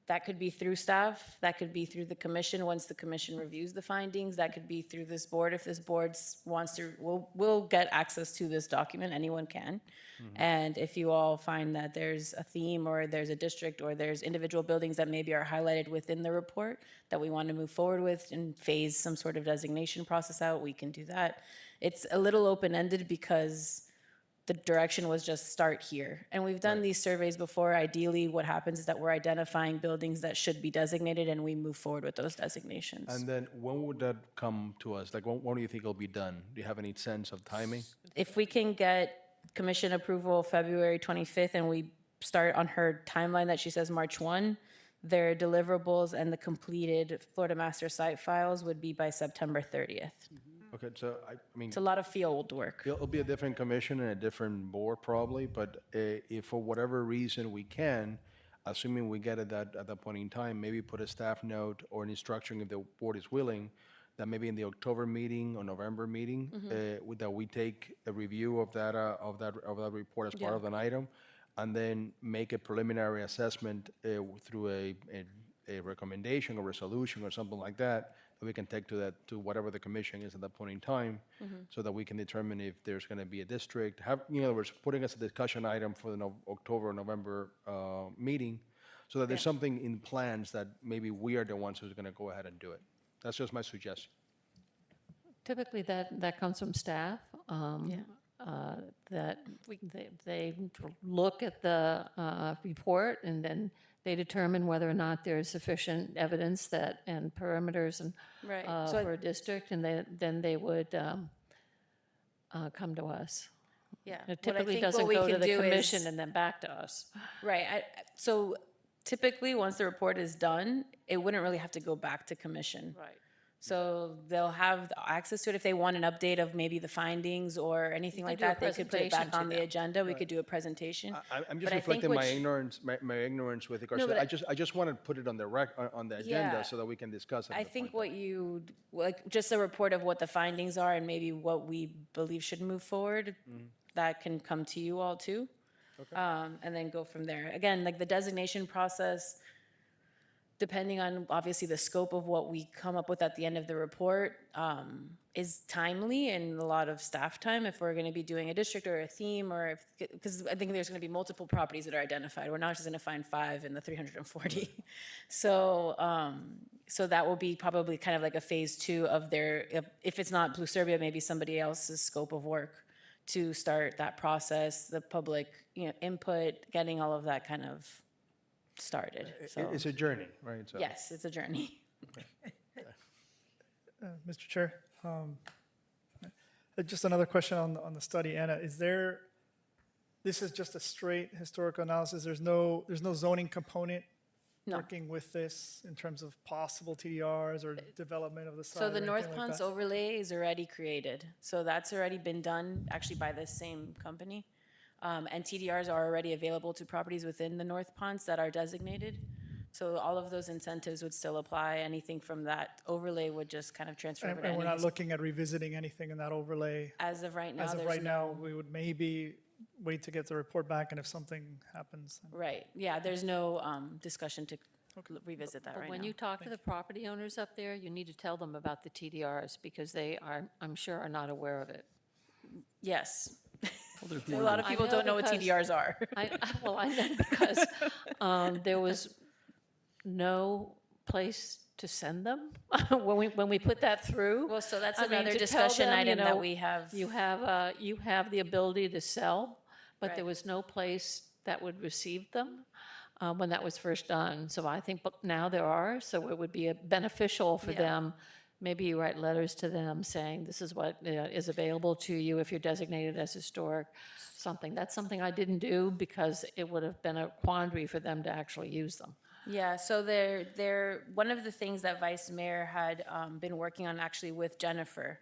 That could be through staff, that could be through the commission, once the commission reviews the findings, that could be through this board, if this board wants to, we'll get access to this document, anyone can. And if you all find that there's a theme, or there's a district, or there's individual buildings that maybe are highlighted within the report that we want to move forward with and phase some sort of designation process out, we can do that. It's a little open-ended because the direction was just start here. And we've done these surveys before. Ideally, what happens is that we're identifying buildings that should be designated, and we move forward with those designations. And then when would that come to us? Like, when do you think it'll be done? Do you have any sense of timing? If we can get commission approval February 25th, and we start on her timeline that she says March 1, their deliverables and the completed Florida master site files would be by September 30th. Okay, so I mean. It's a lot of field work. It'll be a different commission and a different board probably, but if for whatever reason we can, assuming we get it at that point in time, maybe put a staff note or an instruction if the board is willing, that maybe in the October meeting or November meeting, that we take a review of that report as part of an item, and then make a preliminary assessment through a recommendation or resolution or something like that we can take to whatever the commission is at that point in time, so that we can determine if there's going to be a district. In other words, putting us a discussion item for the October or November meeting, so that there's something in plans that maybe we are the ones who's going to go ahead and do it. That's just my suggestion. Typically, that comes from staff. That they look at the report, and then they determine whether or not there's sufficient evidence and parameters and Right. for a district, and then they would come to us. Yeah. It typically doesn't go to the commission and then back to us. Right. So typically, once the report is done, it wouldn't really have to go back to commission. Right. So they'll have access to it if they want an update of maybe the findings or anything like do a that. They could put it back presentation to on the them. agenda. We could do a presentation. I'm But just I think reflecting my what ignorance, my ignorance with regards No, to, but I just want to put it on the on the Yeah. agenda so that we can discuss it. I think what you, like, just a report of what the findings are and maybe what we believe should move forward, that can come to you all too. And then go from there. Again, like the designation process, depending on obviously the scope of what we come up with at the end of the report, is timely and a lot of staff time if we're going to be doing a district or a theme, or if, because I think there's going to be multiple properties that are identified. We're not just going to find 5 in the 340. So that will be probably kind of like a phase 2 of their, if it's not Blue Serbia, maybe somebody else's scope of work to start that process, the public, input, getting all of that kind of started. So It's a journey, right? So. yes, it's a journey. Mr. Chair, just another question on the study, Anna. This is just a straight historical analysis. There's no zoning component No. working with this in terms of possible TDRs or development of the site? So or the anything North like Ponce that? overlay is already created. So that's already been done actually by the same company. And TDRs are already available to properties within the North Ponce that are designated. So all of those incentives would still apply. Anything from that overlay would just kind of transfer over to And we're any. not looking at revisiting anything in that overlay? As of right now, As of there's right now, no. we would maybe wait to get the report back, and if something happens. Right, yeah, there's no discussion to revisit that But right when now. you talk to the property owners up there, you need to tell them about the TDRs, because they are, I'm sure, are not aware of it. Yes. A lot of people don't know what TDRs are. Well, I know because there was no place to send them when we put that through. Well, so that's I mean, another to tell discussion them, item that we have. You have the ability to sell, but there was no place that would receive them when that was first done. So I think now there are, so it would be beneficial for Yeah. them. Maybe you write letters to them saying, this is what is available to you if you're designated as historic, something. That's something I didn't do because it would have been a quandary for them to actually use them. Yeah, so one of the things that Vice Mayor had been working on actually with Jennifer,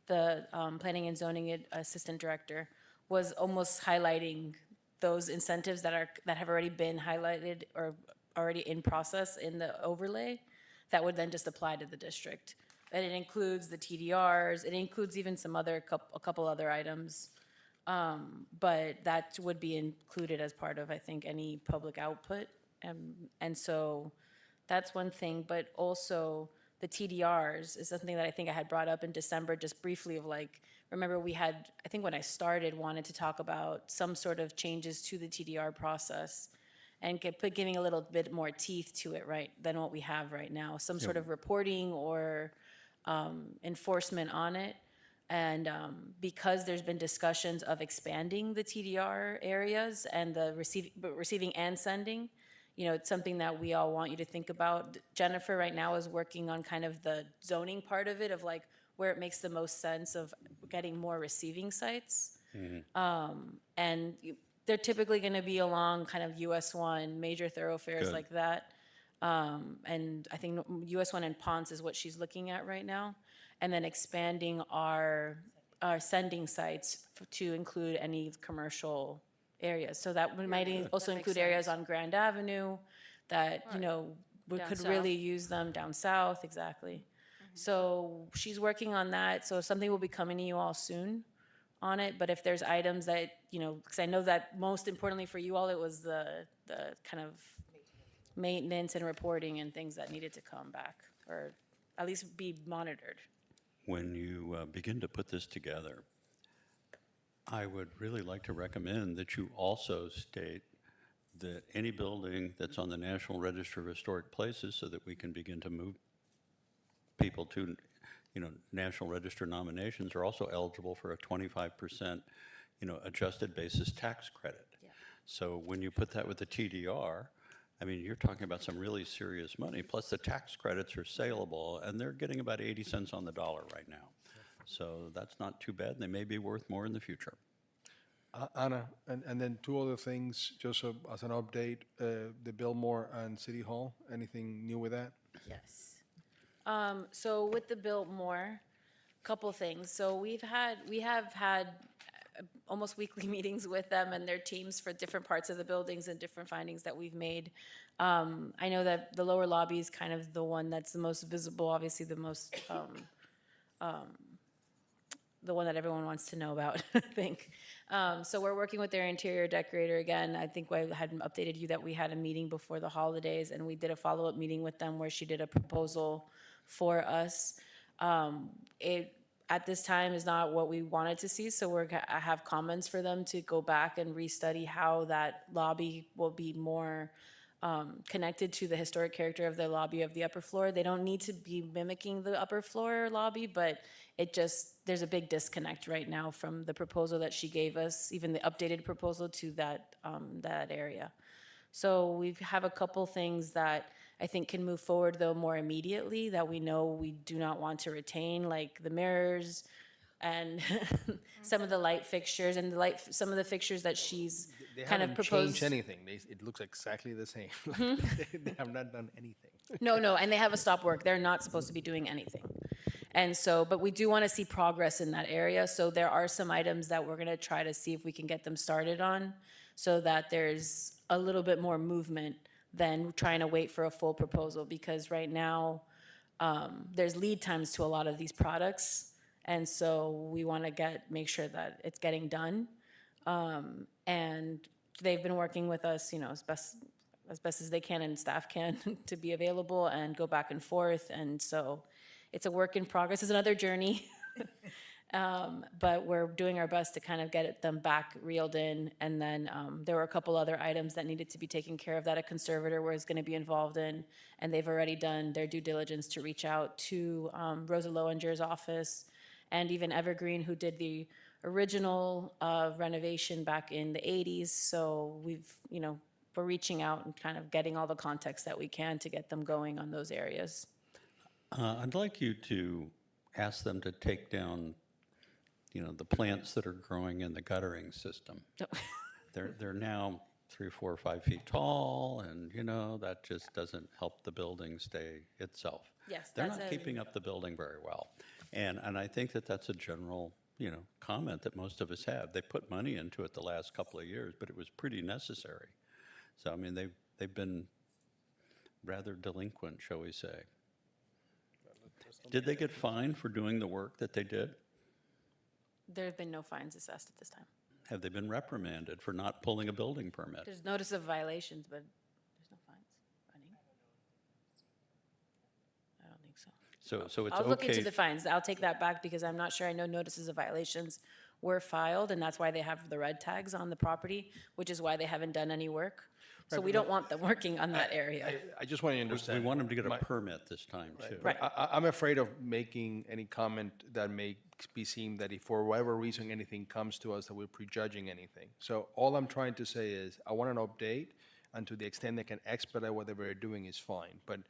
the Planning and Zoning Assistant Director, was almost highlighting those incentives that have already been highlighted or already in process in the overlay that would then just apply to the district. And it includes the TDRs, it includes even some other, a couple other items. But that would be included as part of, I think, any public output. And so that's one thing, but also the TDRs is something that I think I had brought up in December, just briefly of like, remember we had, I think when I started, wanted to talk about some sort of changes to the TDR process and giving a little bit more teeth to it, right, than what we have right now. Some sort of reporting or enforcement on it. And because there's been discussions of expanding the TDR areas and the receiving and sending, you know, it's something that we all want you to think about. Jennifer right now is working on kind of the zoning part of it, of like where it makes the most sense of getting more receiving sites. And they're typically going to be along kind of US 1, major thoroughfares like that. And I think US 1 and Ponce is what she's looking at right now. And then expanding our sending sites to include any commercial areas. So that might also include areas on Grand Avenue that, you know, we Down could south. really use them down south, exactly. So she's working on that. So something will be coming to you all soon on it. But if there's items that, you know, because I know that most importantly for you all, it was the kind of maintenance and reporting and things that needed to come back or at least be monitored. When you begin to put this together, I would really like to recommend that you also state that any building that's on the National Register of Historic Places, so that we can begin to move people to, you know, National Register nominations, are also eligible for a 25%, you know, adjusted basis tax credit. So when you put that with the TDR, I mean, you're talking about some really serious money, plus the tax credits are saleable, and they're getting about 80 cents on the dollar right now. So that's not too bad, and they may be worth more in the future. Anna, and then two other things, just so as an update, the Biltmore and City Hall, anything new with that? Yes. So with the Biltmore, couple things. So we have had almost weekly meetings with them and their teams for different parts of the buildings and different findings that we've made. I know that the lower lobby is kind of the one that's the most visible, obviously the most, the one that everyone wants to know about, I think. So we're working with their interior decorator again. I think I had updated you that we had a meeting before the holidays, and we did a follow-up meeting with them where she did a proposal for us. It, at this time, is not what we wanted to see, so I have comments for them to go back and restudy how that lobby will be more connected to the historic character of the lobby of the upper floor. They don't need to be mimicking the upper floor lobby, but there's a big disconnect right now from the proposal that she gave us, even the updated proposal to that area. So we have a couple things that I think can move forward though more immediately that we know we do not want to retain, like the mirrors and some of the light fixtures and some of the fixtures that she's They kind of haven't proposed. changed anything. It looks exactly the same. They have not done anything. No, and they have a stop work. They're not supposed to be doing anything. And so, but we do want to see progress in that area. So there are some items that we're going to try to see if we can get them started on so that there's a little bit more movement than trying to wait for a full proposal. Because right now, there's lead times to a lot of these products. And so we want to make sure that it's getting done. And they've been working with us, you know, as best as they can and staff can to be available and go back and forth. And so it's a work in progress. It's another journey. But we're doing our best to kind of them back reeled in. And then there were a couple other items that needed to be taken care of that a conservator was going to be involved in. And they've already done their due diligence to reach out to Rosa Lowenger's office and even Evergreen, who did the original renovation back in the 80s. So we're reaching out and kind of getting all the context that we can to get them going on those areas. I'd like you to ask them to take down, the plants that are growing in the guttering system. They're now 3, 4, 5 feet tall, and that just doesn't help the building stay itself. Yes, They're that's not a- keeping up the building very well, and I think that's a general comment that most of us have. They put money into it the last couple of years, but it was pretty necessary. So I mean, they've been rather delinquent, shall we say? Did they get fined for doing the work that they did? There have been no fines assessed at this time. Have they been reprimanded for not pulling a building permit? There's notice of violations, but there's no fines running. I don't think so. So it's I'll look into okay. the fines. I'll take that back because I'm not sure. I know notices of violations were filed, and that's why they have the red tags on the property, which is why they haven't done any work. So we don't want them working on that area. I just want you to We understand. want them to get a my- permit this time, too. Right. I'm afraid of making any comment that may be seen that if for whatever reason anything comes to us that we're prejudging anything. So all I'm trying to say is I want an update, and to the extent they can expedite whatever they're doing is fine. But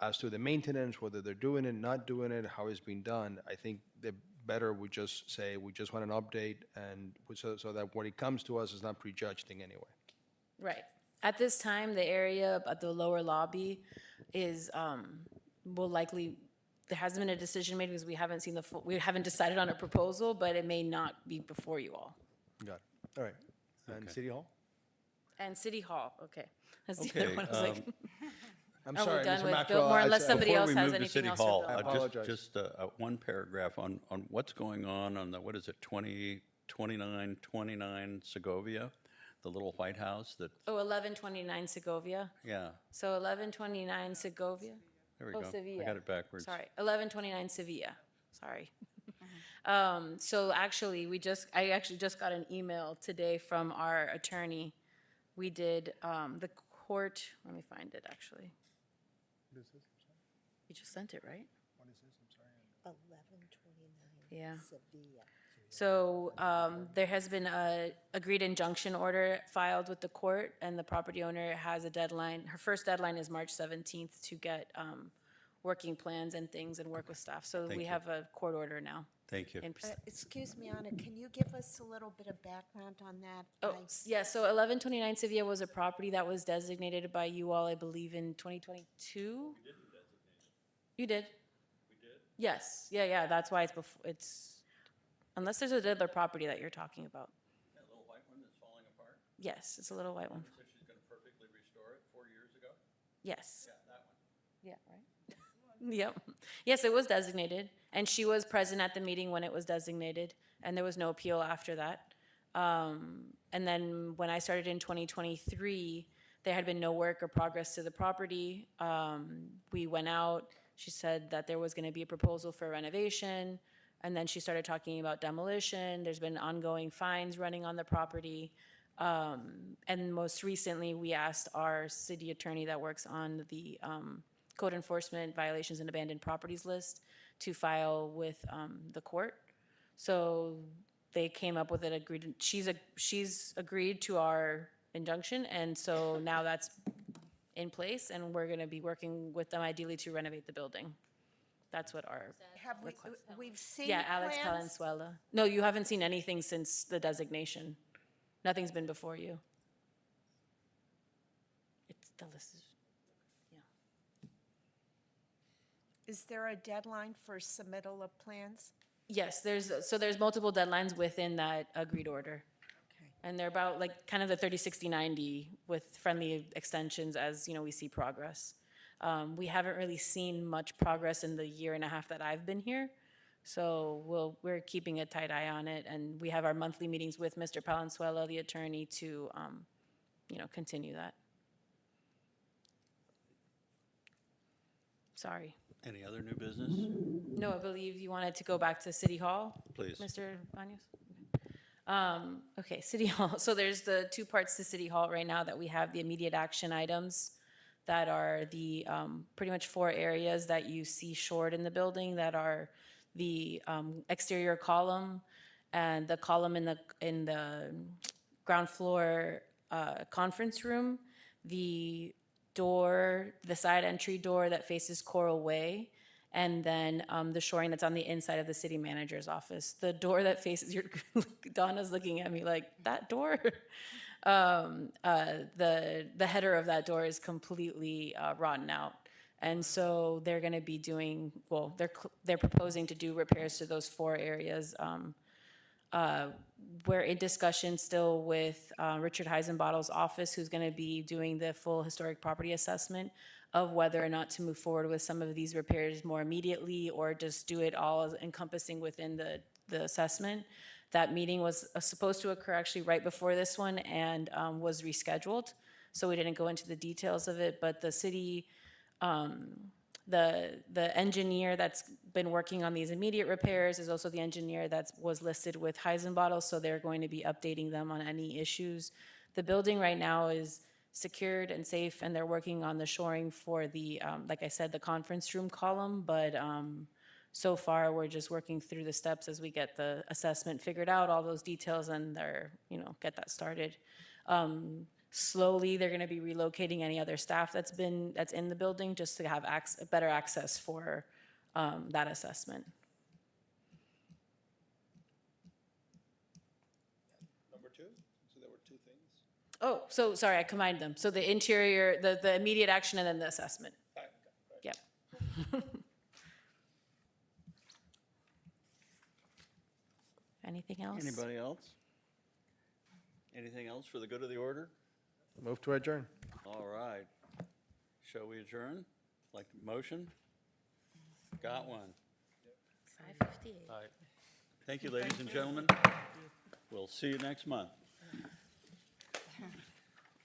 as to the maintenance, whether they're doing it, not doing it, how it's being done, I think the better we just say we just want an update, and so that when it comes to us, it's not prejudged in any way. Right. At this time, the area at the lower lobby is, will likely, there hasn't been a decision made because we haven't seen we haven't decided on a proposal, but it may not be before you all. Got it. All right. And Okay. City Hall? And City Hall, okay. That's the Okay, other one. I was like, I'm Are we sorry, done Mr. with Maxwell. Biltmore, unless I- somebody Before else we has move to anything City else for Hall, Biltmore? I apologize. just one paragraph on what's going on the, what is it, 2929 Segovia, the little White House that, Oh, 1129 Segovia. yeah, So 1129 Segovia? there we Oh, go. Sevilla. I got it backwards. Sorry, 1129 Sevilla, sorry. So actually, I actually just got an email today from our attorney. We did, the court, let me find it, actually. You just sent it, right? 1129 Yeah. Sevilla. So there has been a agreed injunction order filed with the court, and the property owner has a deadline. Her first deadline is March 17th to get working plans and things and work with staff. So Thank we you. have a court order now. Thank you. Excuse me, Anna, can you give us a little bit of background on that? Oh, yeah, so 1129 Sevilla was a property that was designated by you all, I believe, in 2022? You did? We did? Yes, yeah, that's why it's, unless there's another property that you're talking about. That little white one that's falling apart? Yes, it's a little white one. Said she's going to perfectly restore it 4 years ago? Yes. Yeah, that one. Yeah, right? Yep. Yes, it was designated, and she was present at the meeting when it was designated, and there was no appeal after that. And then when I started in 2023, there had been no work or progress to the property. We went out, she said that there was gonna be a proposal for renovation, and then she started talking about demolition. There's been ongoing fines running on the property. And most recently, we asked our city attorney that works on the code enforcement violations and abandoned properties list to file with the court. So they came up with an agreed, she's agreed to our injunction, and so now that's in place, and we're gonna be working with them ideally to renovate the building. That's what our, Have we've seen yeah, Alex plans? Palenzuela. No, you haven't seen anything since the designation. Nothing's been before you. It's, the list is, Is there a deadline for submittal of plans? yes, there's multiple deadlines within that agreed order. Okay. And they're about like kind of the 30, 60, 90 with friendly extensions as, we see progress. We haven't really seen much progress in the year and a half that I've been here. So we're keeping a tight eye on it, and we have our monthly meetings with Mr. Palenzuela, the attorney, to, continue that. Sorry. Any other new business? No, I believe you wanted to go back to City Hall? Please. Mr. Banos? Okay, City Hall. So there's the two parts to City Hall right now that we have the immediate action items that are the pretty much 4 areas that you see shored in the building that are the exterior column and the column in the ground floor conference room, the door, the side entry door that faces Coral Way, and then the shoring that's on the inside of the city manager's office. The door that faces your, Donna's looking at me like, that door? The header of that door is completely rotten out. And so they're gonna be doing, well, they're proposing to do repairs to those 4 areas. We're in discussion still with Richard Heisenbottle's office, who's gonna be doing the full historic property assessment of whether or not to move forward with some of these repairs more immediately or just do it all as encompassing within the assessment. That meeting was supposed to occur actually right before this one and was rescheduled. So we didn't go into the details of it, but the city, the engineer that's been working on these immediate repairs is also the engineer that was listed with Heisenbottle, so they're going to be updating them on any issues. The building right now is secured and safe, and they're working on the shoring for the, like I said, the conference room column, but so far, we're just working through the steps as we get the assessment figured out, all those details, and they're, get that started. Slowly, they're gonna be relocating any other staff that's in the building, just to have better access for that assessment. Number 2, so there were 2 things. Oh, so, sorry, I combined them. So the interior, the immediate action, and then the assessment. Yep. Anything else? Anybody else? Anything else for the good of the order? Move to adjourn. All right. Shall we adjourn? Like motion? Got one. 5:58. All right. Thank you, ladies and gentlemen. We'll see you next month.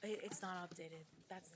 It's not updated. That's